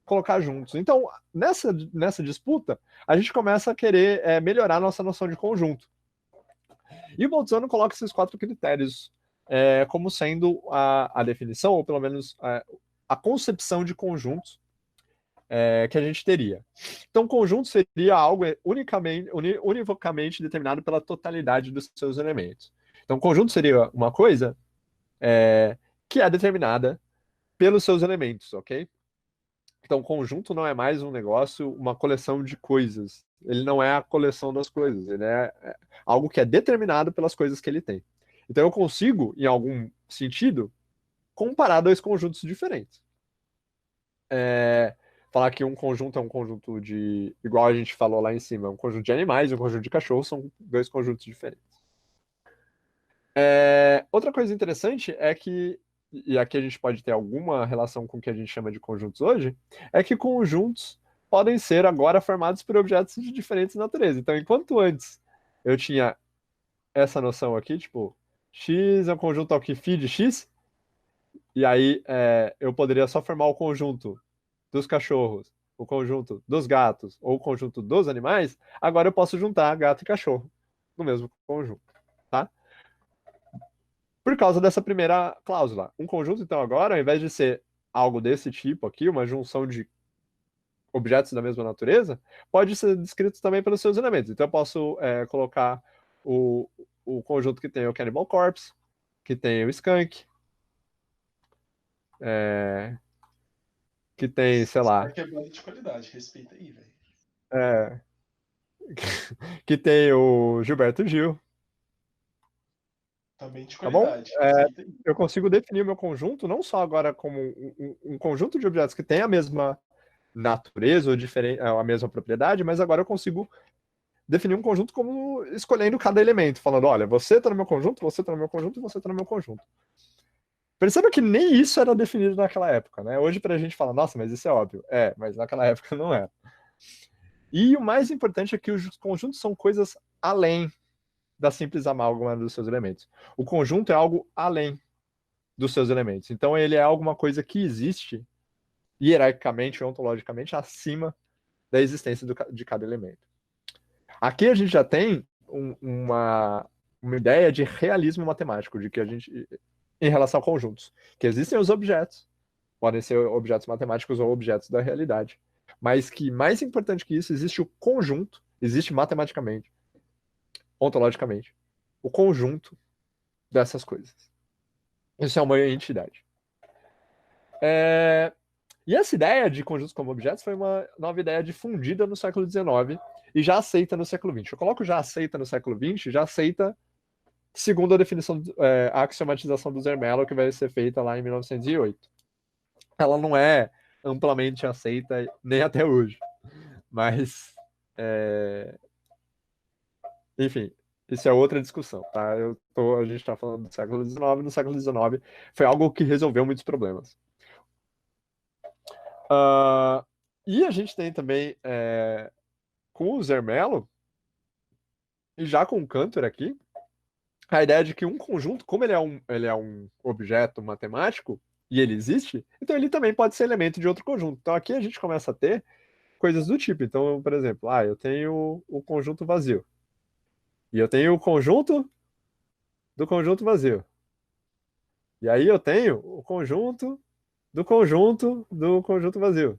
colocar juntos. Então, nessa disputa, a gente começa a querer melhorar a nossa noção de conjunto. E o Bolzano coloca esses 4 critérios como sendo a definição, ou pelo menos a concepção de conjuntos que a gente teria. Então, conjunto seria algo univocamente determinado pela totalidade dos seus elementos. Então, conjunto seria uma coisa que é determinada pelos seus elementos, ok? Então, conjunto não é mais um negócio, uma coleção de coisas. Ele não é a coleção das coisas, ele é algo que é determinado pelas coisas que ele tem. Então, eu consigo, em algum sentido, comparar 2 conjuntos diferentes. Falar que um conjunto é um conjunto de... Igual a gente falou lá em cima, um conjunto de animais e um conjunto de cachorros são 2 conjuntos diferentes. Outra coisa interessante é que, e aqui a gente pode ter alguma relação com o que a gente chama de conjuntos hoje, é que conjuntos podem ser agora formados por objetos de diferentes naturezas. Então, enquanto antes eu tinha essa noção aqui, tipo, X é um conjunto ao que φ de X, e aí eu poderia só formar o conjunto dos cachorros, o conjunto dos gatos ou o conjunto dos animais, agora eu posso juntar gato e cachorro no mesmo conjunto, tá? Por causa dessa primeira cláusula. Um conjunto, então, agora, ao invés de ser algo desse tipo aqui, uma junção de objetos da mesma natureza, pode ser descrito também pelos seus elementos. Então, eu posso colocar o conjunto que tem o Cannibal Corpse, que tem o Skunk, que tem, sei lá... Skunk é banda de qualidade, respeita aí, velho. Que tem o Gilberto Gil. Também de Tá bom? qualidade, respeita aí. Eu consigo definir o meu conjunto não só agora como um conjunto de objetos que tem a mesma natureza ou a mesma propriedade, mas agora eu consigo definir um conjunto como escolhendo cada elemento, falando, olha, você está no meu conjunto, você está no meu conjunto e você está no meu conjunto. Perceba que nem isso era definido naquela época, né? Hoje pra gente fala, nossa, mas isso é óbvio. Mas naquela época não era. E o mais importante é que os conjuntos são coisas além da simples amálgama dos seus elementos. O conjunto é algo além dos seus elementos. Então ele é alguma coisa que existe hierarquicamente, ontologicamente, acima da existência de cada elemento. Aqui a gente já tem uma ideia de realismo matemático, de que a gente, em relação a conjuntos, que existem os objetos, podem ser objetos matemáticos ou objetos da realidade, mas que mais importante que isso, existe o conjunto, existe matematicamente, ontologicamente, o conjunto dessas coisas. Isso é uma entidade. E essa ideia de conjuntos como objetos foi uma nova ideia difundida no século XIX e já aceita no século XX. Eu coloco já aceita no século XX, já aceita segundo a definição, a axiomatização do Zermelo, que vai ser feita lá em 1908. Ela não é amplamente aceita nem até hoje, mas enfim, isso é outra discussão, tá? A gente está falando do século XIX, no século XIX foi algo que resolveu muitos problemas. E a gente tem também, com o Zermelo, e já com o Cantor aqui, a ideia de que um conjunto, como ele é um objeto matemático, e ele existe, então ele também pode ser elemento de outro conjunto. Então aqui a gente começa a ter coisas do tipo. Então, por exemplo, eu tenho o conjunto vazio. E eu tenho o conjunto do conjunto vazio. E aí eu tenho o conjunto do conjunto do conjunto vazio.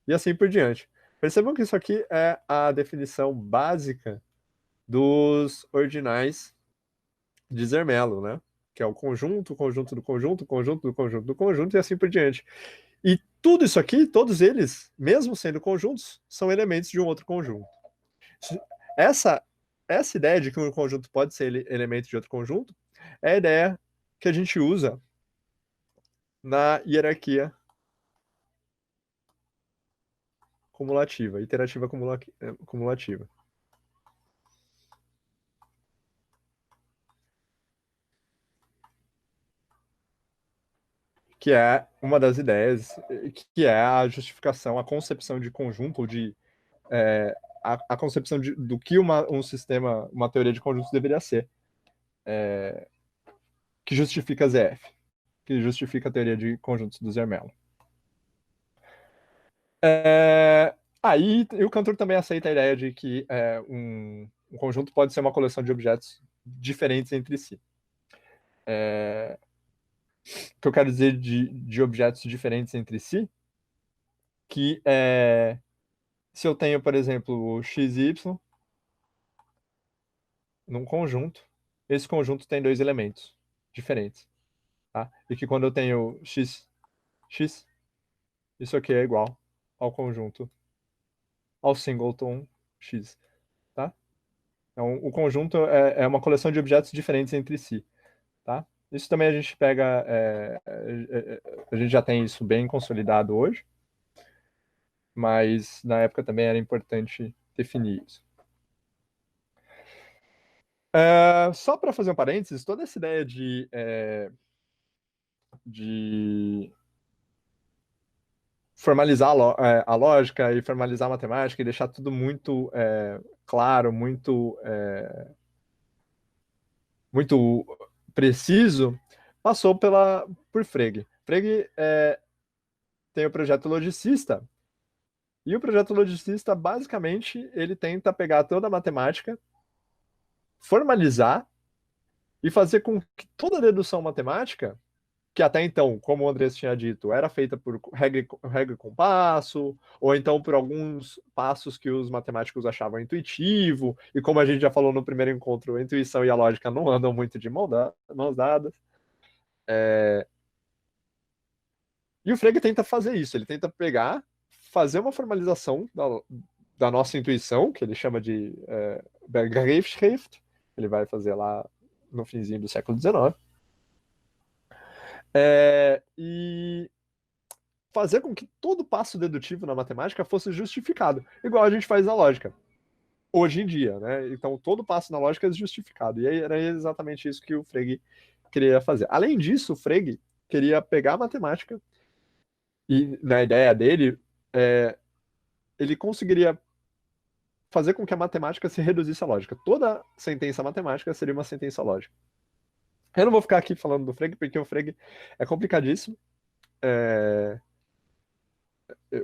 E assim por diante. Percebam que isso aqui é a definição básica dos ordinais de Zermelo, né? Que é o conjunto, conjunto do conjunto, conjunto do conjunto do conjunto e assim por diante. E tudo isso aqui, todos eles, mesmo sendo conjuntos, são elementos de um outro conjunto. Essa, essa ideia de que um conjunto pode ser elemento de outro conjunto é a ideia que a gente usa na hierarquia cumulativa, iterativa cumulativa. Que é uma das ideias, que é a justificação, a concepção de conjunto, ou de a concepção do que um sistema, uma teoria de conjuntos deveria ser, que justifica ZF, que justifica a teoria de conjuntos do Zermelo. Aí o Cantor também aceita a ideia de que um conjunto pode ser uma coleção de objetos diferentes entre si. O que eu quero dizer de objetos diferentes entre si, que se eu tenho, por exemplo, o x e y num conjunto, esse conjunto tem dois elementos diferentes. Tá? E que quando eu tenho x, isso aqui é igual ao conjunto, ao singleton x. Tá? Então, o conjunto é uma coleção de objetos diferentes entre si. Tá? Isso também a gente pega, a gente já tem isso bem consolidado hoje, mas na época também era importante definir isso. Só para fazer um parênteses, toda essa ideia de formalizar a lógica e formalizar a matemática e deixar tudo muito claro, muito preciso, passou por Frege. Frege tem o projeto Logicista, e o projeto Logicista, basicamente, ele tenta pegar toda a matemática, formalizar e fazer com que toda a dedução matemática, que até então, como o Andrés tinha dito, era feita por regra com passo, ou então por alguns passos que os matemáticos achavam intuitivo, e como a gente já falou no primeiro encontro, a intuição e a lógica não andam muito de mãos dadas. E o Frege tenta fazer isso, ele tenta fazer uma formalização da nossa intuição, que ele chama de Begriffsschrift, ele vai fazer lá no finzinho do século XIX, e fazer com que todo passo dedutivo na matemática fosse justificado, igual a gente faz na lógica, hoje em dia, né? Então, todo passo na lógica é justificado, e era exatamente isso que o Frege queria fazer. Além disso, o Frege queria pegar a matemática e, na ideia dele, ele conseguiria fazer com que a matemática se reduzisse à lógica. Toda sentença matemática seria uma sentença lógica. Eu não vou ficar aqui falando do Frege, porque o Frege é complicadíssimo.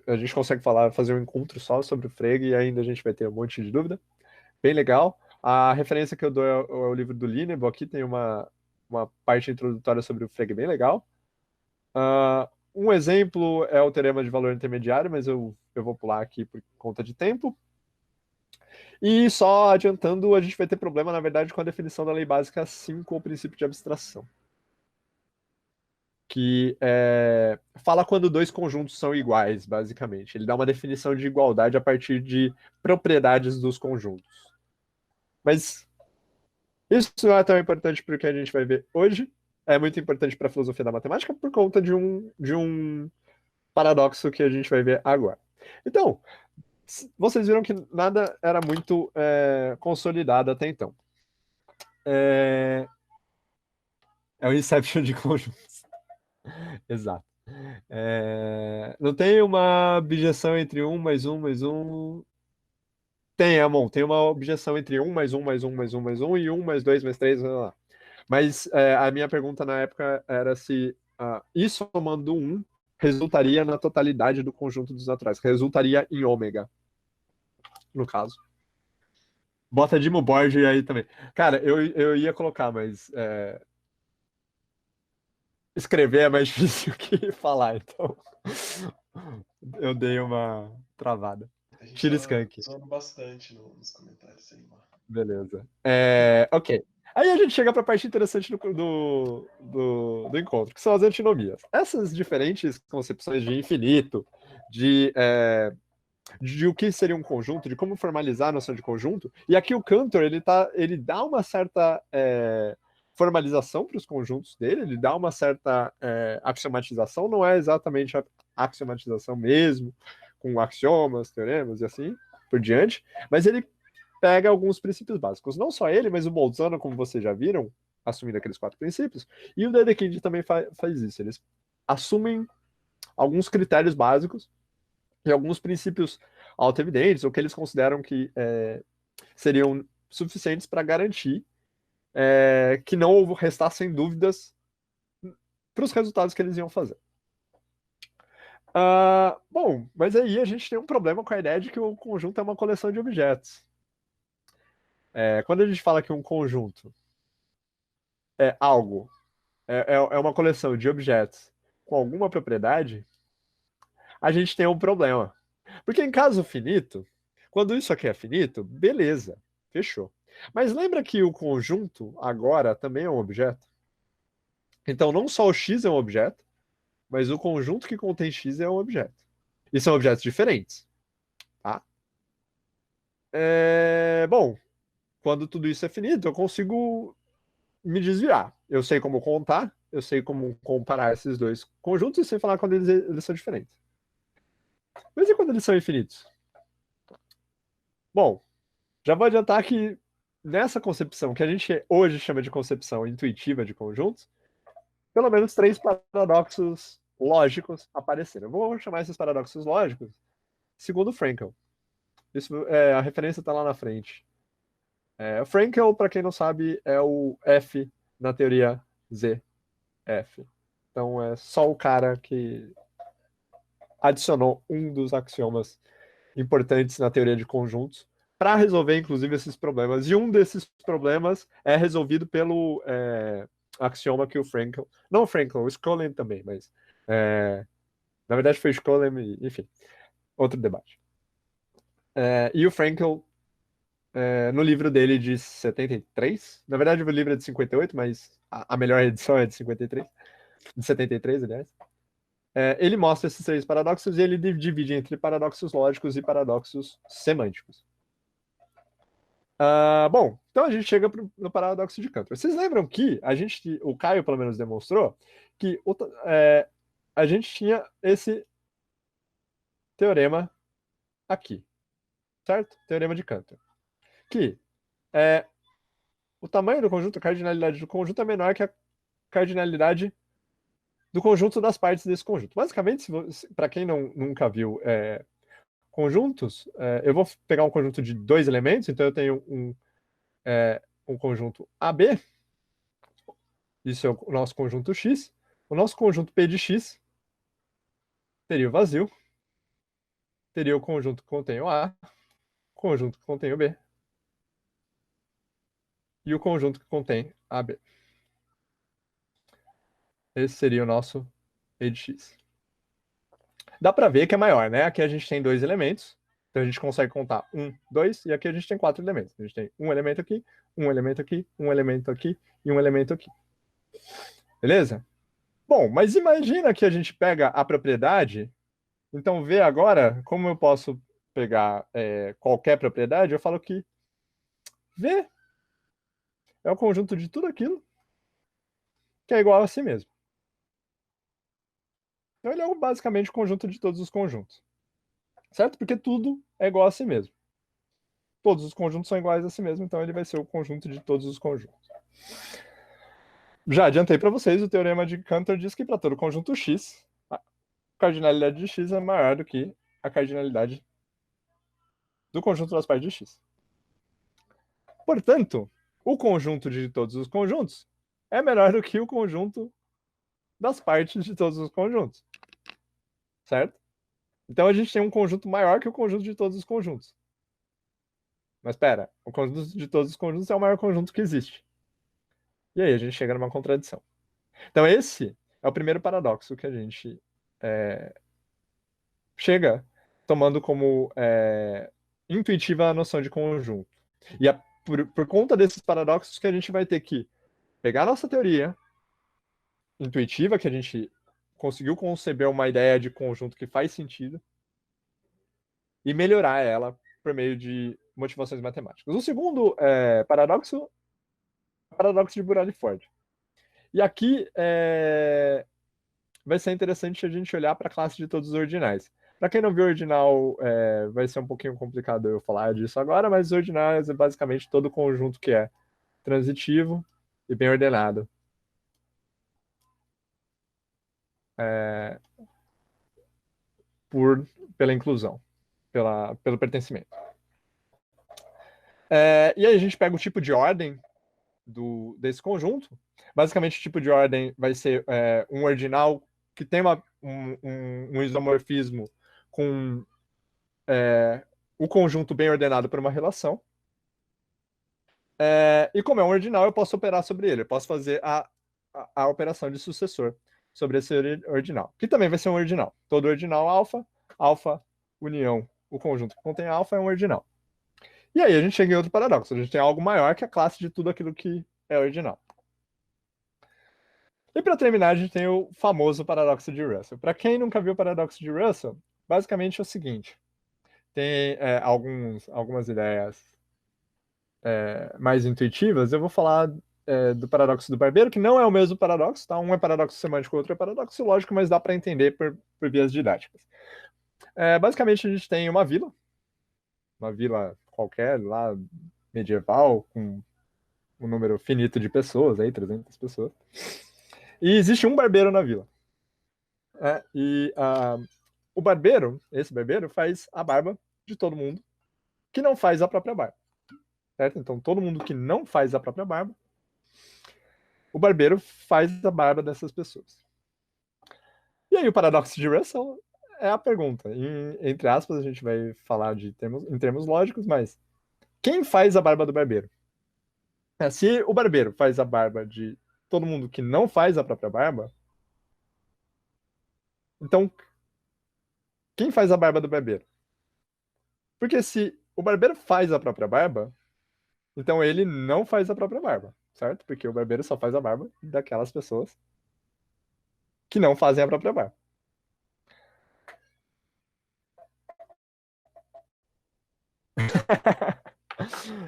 A gente consegue fazer um encontro só sobre o Frege e ainda a gente vai ter um monte de dúvida. Bem legal. A referência que eu dou é o livro do Linebo. Aqui tem uma parte introdutória sobre o Frege bem legal. Um exemplo é o teorema de valor intermediário, mas eu vou pular aqui por conta de tempo. E só adiantando, a gente vai ter problema, na verdade, com a definição da lei básica 5, ou princípio de abstração. Que fala quando dois conjuntos são iguais, basicamente. Ele dá uma definição de igualdade a partir de propriedades dos conjuntos. Mas isso não é tão importante para o que a gente vai ver hoje. É muito importante para a filosofia da matemática por conta de um paradoxo que a gente vai ver agora. Então, vocês viram que nada era muito consolidado até então. É o Inception de conjuntos. Exato. Não tem uma objeção entre 1 mais 1 mais 1. Tem, Amon. Tem uma objeção entre 1 mais 1 mais 1 mais 1 mais 1 e 1 mais 2 mais 3. Lá. Mas a minha pergunta na época era se I somando 1 resultaria na totalidade do conjunto dos naturais. Resultaria em ômega, no caso. Bota Dimo Borg aí também. Cara, eu ia colocar, mas escrever é mais difícil que falar, então eu dei uma travada. A gente Tira tá skunk. zoando bastante nos comentários aí, mano. Beleza. Ok. Aí a gente chega para a parte interessante do encontro, que são as antinomias. Essas diferentes concepções de infinito, de o que seria um conjunto, de como formalizar a noção de conjunto. E aqui o Cantor, ele dá uma certa formalização para os conjuntos dele, ele dá uma certa axiomatização, não é exatamente a axiomatização mesmo, com axiomas, teoremas e assim por diante, mas ele pega alguns princípios básicos. Não só ele, mas o Bolzano, como vocês já viram, assumindo aqueles 4 princípios, e o Dedekind também faz isso. Eles assumem alguns critérios básicos e alguns princípios auto-evidentes, ou que eles consideram que seriam suficientes para garantir que não restassem dúvidas para os resultados que eles iam fazer. Bom, mas aí a gente tem um problema com a ideia de que o conjunto é uma coleção de objetos. Quando a gente fala que um conjunto é algo, é uma coleção de objetos com alguma propriedade, a gente tem um problema. Porque em caso finito, quando isso aqui é finito, beleza, fechou. Mas lembra que o conjunto agora também é um objeto? Então não só o x é um objeto, mas o conjunto que contém x é um objeto. E são objetos diferentes. Tá? Bom, quando tudo isso é finito, eu consigo me desviar. Eu sei como contar, eu sei como comparar esses dois conjuntos e sei falar quando eles são diferentes. Mas e quando eles são infinitos? Bom, já vou adiantar que nessa concepção, que a gente hoje chama de concepção intuitiva de conjuntos, pelo menos 3 paradoxos lógicos apareceram. Eu vou chamar esses paradoxos lógicos segundo Fraenkel. Isso, a referência está lá na frente. Fraenkel, para quem não sabe, é o F na teoria ZF. Então é só o cara que adicionou um dos axiomas importantes na teoria de conjuntos para resolver, inclusive, esses problemas. E um desses problemas é resolvido pelo axioma que o Fraenkel... Não o Fraenkel, o Skolem também, mas... na verdade foi Skolem, enfim. Outro debate. E o Fraenkel, no livro dele de 73, na verdade o livro é de 58, mas a melhor edição é de 53, de 73, aliás. Ele mostra esses 3 paradoxos e ele divide entre paradoxos lógicos e paradoxos semânticos. Bom, então a gente chega no paradoxo de Cantor. Vocês lembram que o Caio pelo menos demonstrou que a gente tinha esse teorema aqui, certo? Teorema de Cantor. Que o tamanho do conjunto, a cardinalidade do conjunto é menor que a cardinalidade do conjunto das partes desse conjunto. Basicamente, para quem nunca viu conjuntos, eu vou pegar um conjunto de 2 elementos, então eu tenho um conjunto AB, isso é o nosso conjunto X, o nosso conjunto P de X teria o vazio, teria o conjunto que contém o A, o conjunto que contém o B, e o conjunto que contém AB. Esse seria o nosso E de X. Dá para ver que é maior, né? Aqui a gente tem 2 elementos, então a gente consegue contar 1, 2, e aqui a gente tem 4 elementos. A gente tem um elemento aqui, um elemento aqui, um elemento aqui e um elemento aqui. Beleza? Bom, mas imagina que a gente pega a propriedade, então vê agora como eu posso pegar qualquer propriedade, eu falo que V é o conjunto de tudo aquilo que é igual a si mesmo. Então ele é basicamente o conjunto de todos os conjuntos. Certo? Porque tudo é igual a si mesmo. Todos os conjuntos são iguais a si mesmo, então ele vai ser o conjunto de todos os conjuntos. Já adiantei para vocês, o teorema de Cantor diz que para todo conjunto X, a cardinalidade de X é maior do que a cardinalidade do conjunto das partes de X. Portanto, o conjunto de todos os conjuntos é menor do que o conjunto das partes de todos os conjuntos. Certo? Então a gente tem um conjunto maior que o conjunto de todos os conjuntos. Mas espera, o conjunto de todos os conjuntos é o maior conjunto que existe. E aí a gente chega numa contradição. Então esse é o primeiro paradoxo que a gente chega tomando como intuitiva a noção de conjunto. E é por conta desses paradoxos que a gente vai ter que pegar a nossa teoria intuitiva, que a gente conseguiu conceber uma ideia de conjunto que faz sentido, e melhorar ela por meio de motivações matemáticas. O segundo paradoxo é o paradoxo de Burali-Ford. E aqui vai ser interessante a gente olhar para a classe de todos os ordinais. Para quem não viu o ordinal, vai ser um pouquinho complicado eu falar disso agora, mas os ordinais é basicamente todo conjunto que é transitivo e bem ordenado. Pela inclusão, pelo pertencimento. E aí a gente pega o tipo de ordem desse conjunto. Basicamente, o tipo de ordem vai ser um ordinal que tem um isomorfismo com o conjunto bem ordenado por uma relação. E como é um ordinal, eu posso operar sobre ele. Eu posso fazer a operação de sucessor sobre esse ordinal, que também vai ser um ordinal. Todo ordinal alfa união, o conjunto que contém alfa é um ordinal. E aí a gente chega em outro paradoxo. A gente tem algo maior que a classe de tudo aquilo que é ordinal. E para terminar, a gente tem o famoso paradoxo de Russell. Para quem nunca viu o paradoxo de Russell, basicamente é o seguinte. Tem algumas ideias mais intuitivas. Eu vou falar do paradoxo do barbeiro, que não é o mesmo paradoxo, tá? Um é paradoxo semântico, o outro é paradoxo lógico, mas dá para entender por vias didáticas. Basicamente, a gente tem uma vila qualquer lá, medieval, com um número finito de pessoas, aí 300 pessoas. E existe um barbeiro na vila. Esse barbeiro, faz a barba de todo mundo que não faz a própria barba. Certo? Então, todo mundo que não faz a própria barba, o barbeiro faz a barba dessas pessoas. E aí, o paradoxo de Russell é a pergunta. Entre aspas, a gente vai falar em termos lógicos, mas quem faz a barba do barbeiro? Se o barbeiro faz a barba de todo mundo que não faz a própria barba, então quem faz a barba do barbeiro? Porque se o barbeiro faz a própria barba, então ele não faz a própria barba, certo? Porque o barbeiro só faz a barba daquelas pessoas que não fazem a própria barba.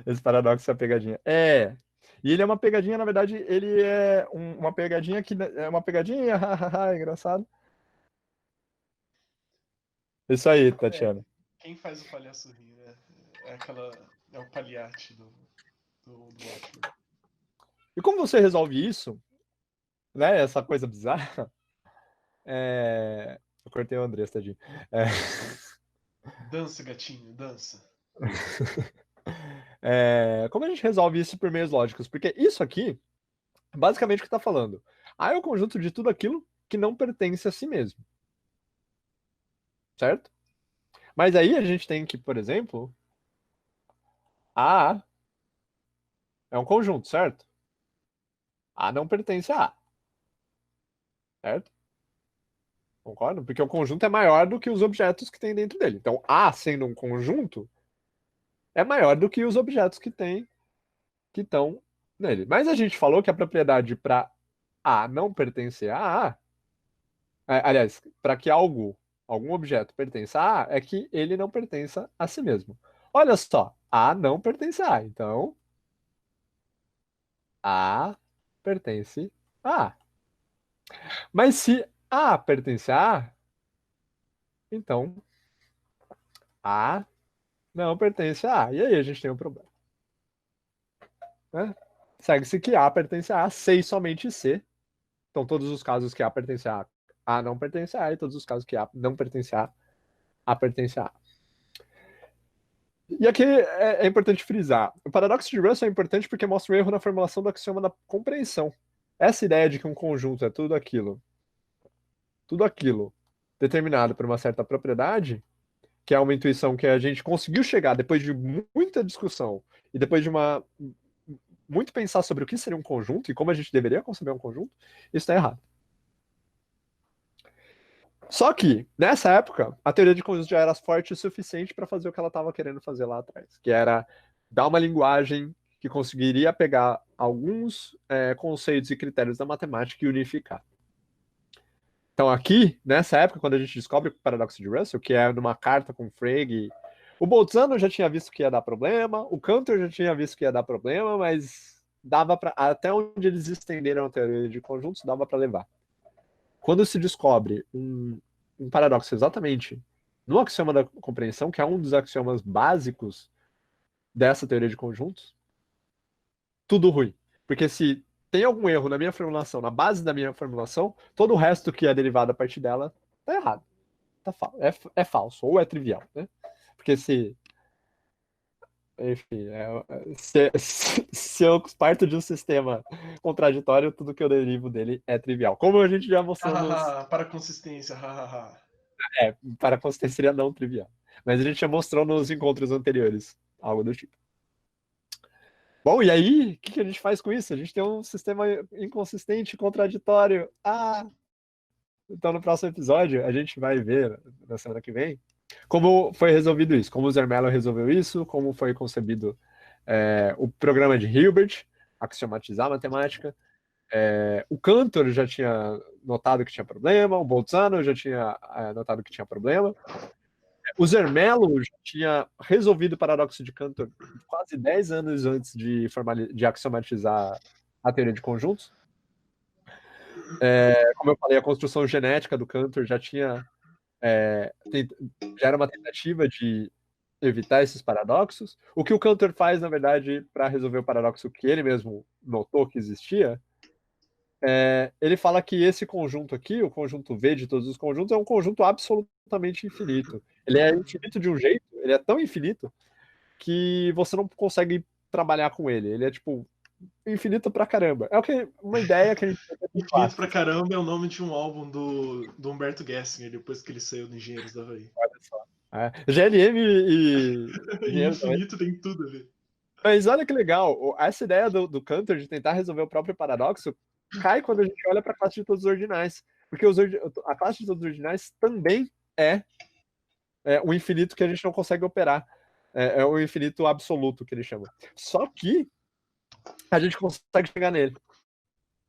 Esse paradoxo é a pegadinha. E ele é uma pegadinha, na verdade, ele é uma pegadinha que é uma pegadinha, é engraçado. Isso aí, Tatiana. Quem faz o palhaço rir, né? É o palhate do Watchmen. E como você resolve isso, né? Essa coisa bizarra. Eu cortei o Andrés, tadinho. Dança, gatinho, dança. Como a gente resolve isso por meios lógicos? Porque isso aqui, basicamente, o que está falando? A é o conjunto de tudo aquilo que não pertence a si mesmo. Certo? Mas aí a gente tem que, por exemplo, A é um conjunto, certo? A não pertence a A. Certo? Concordo? Porque o conjunto é maior do que os objetos que tem dentro dele. Então, A sendo um conjunto é maior do que os objetos que estão nele. Mas a gente falou que a propriedade para A não pertencer a A, aliás, para que algum objeto pertença a A, é que ele não pertença a si mesmo. Olha só, A não pertence a A. Então, A pertence a A. Mas se A pertence a A, então A não pertence a A. E aí a gente tem um problema. Né? Segue-se que A pertence a A, C e somente C. Então, todos os casos que A pertence a A não pertence a A, e todos os casos que A não pertence a A pertence a A. E aqui importante frisar. O paradoxo de Russell é importante porque mostra o erro na formulação do axioma da compreensão. essa ideia de que um conjunto é tudo aquilo determinado por uma certa propriedade, que é uma intuição que a gente conseguiu chegar depois de muita discussão e depois de muito pensar sobre o que seria um conjunto e como a gente deveria conceber um conjunto, isso está errado. Só que, nessa época, a teoria de conjuntos já era forte o suficiente para fazer o que ela estava querendo fazer lá atrás, que era dar uma linguagem que conseguiria pegar alguns conceitos e critérios da matemática e unificar. Então aqui, nessa época, quando a gente descobre o paradoxo de Russell, que é numa carta com Frege, o Bolzano já tinha visto que ia dar problema, o Cantor já tinha visto que ia dar problema, mas dava para até onde eles estenderam a teoria de conjuntos, dava para levar. Quando se descobre um paradoxo exatamente no axioma da compreensão, que é um dos axiomas básicos dessa teoria de conjuntos, tudo ruim. Porque se tem algum erro na minha formulação, na base da minha formulação, todo o resto que é derivado a partir dela tá errado. É falso, ou é trivial, né? Porque se... Enfim, se eu parto de um sistema contraditório, tudo que eu derivo dele é trivial. Como a gente já mostrou Para consistência, para consistência seria não trivial. Mas a gente já mostrou nos encontros anteriores, algo do tipo. Bom, e aí, o que a gente faz com isso? A gente tem um sistema inconsistente, contraditório. Então no próximo episódio a gente vai ver, na semana que vem, como foi resolvido isso, como o Zermelo resolveu isso, como foi concebido o programa de Hilbert, axiomatizar a matemática. O Cantor já tinha notado que tinha problema, o Bolzano já tinha notado que tinha problema. O Zermelo já tinha resolvido o paradoxo de Cantor quase 10 anos antes de axiomatizar a teoria de conjuntos. Como eu falei, a construção genética do Cantor já era uma tentativa de evitar esses paradoxos. O que o Cantor faz, na verdade, para resolver o paradoxo que ele mesmo notou que existia, ele fala que esse conjunto aqui, o conjunto V de todos os conjuntos, é um conjunto absolutamente infinito. Ele é infinito de um jeito, ele é tão infinito que você não consegue trabalhar com ele. Ele é, tipo, infinito pra caramba. Uma ideia que a gente... Infinito pra caramba é o nome de um álbum do Humberto Gessinger, depois que ele saiu do Engenheiros da Havaí. Olha só. GLM e... Infinito tem tudo ali. Mas olha que legal, essa ideia do Cantor de tentar resolver o próprio paradoxo cai quando a gente olha para a classe de todos os ordinais. Porque a classe de todos os ordinais também é um infinito que a gente não consegue operar. É o infinito absoluto que ele chama. Só que a gente consegue chegar nele,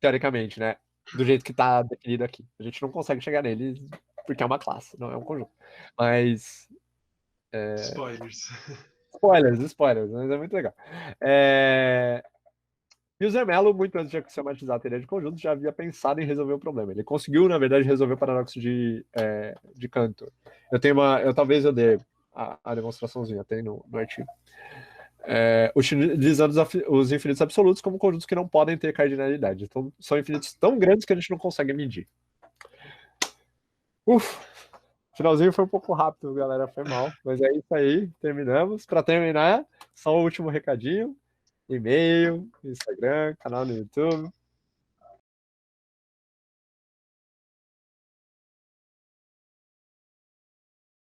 teoricamente, né? Do jeito que está definido aqui. A gente não consegue chegar nele porque é uma classe, não é um conjunto. Mas... Spoilers, mas é muito legal. E o Zermelo, muito antes de axiomatizar a teoria de conjuntos, já havia pensado em resolver o problema. Ele conseguiu, na verdade, resolver o paradoxo de Cantor. Talvez eu dê a demonstraçãozinha, tem no artigo. Utilizando os infinitos absolutos como conjuntos que não podem ter cardinalidade. Então, são infinitos tão grandes que a gente não consegue medir. Finalzinho foi um pouco rápido, galera, foi mal. Mas é isso aí, terminamos. Para terminar, só o último recadinho. E-mail, Instagram, canal no YouTube.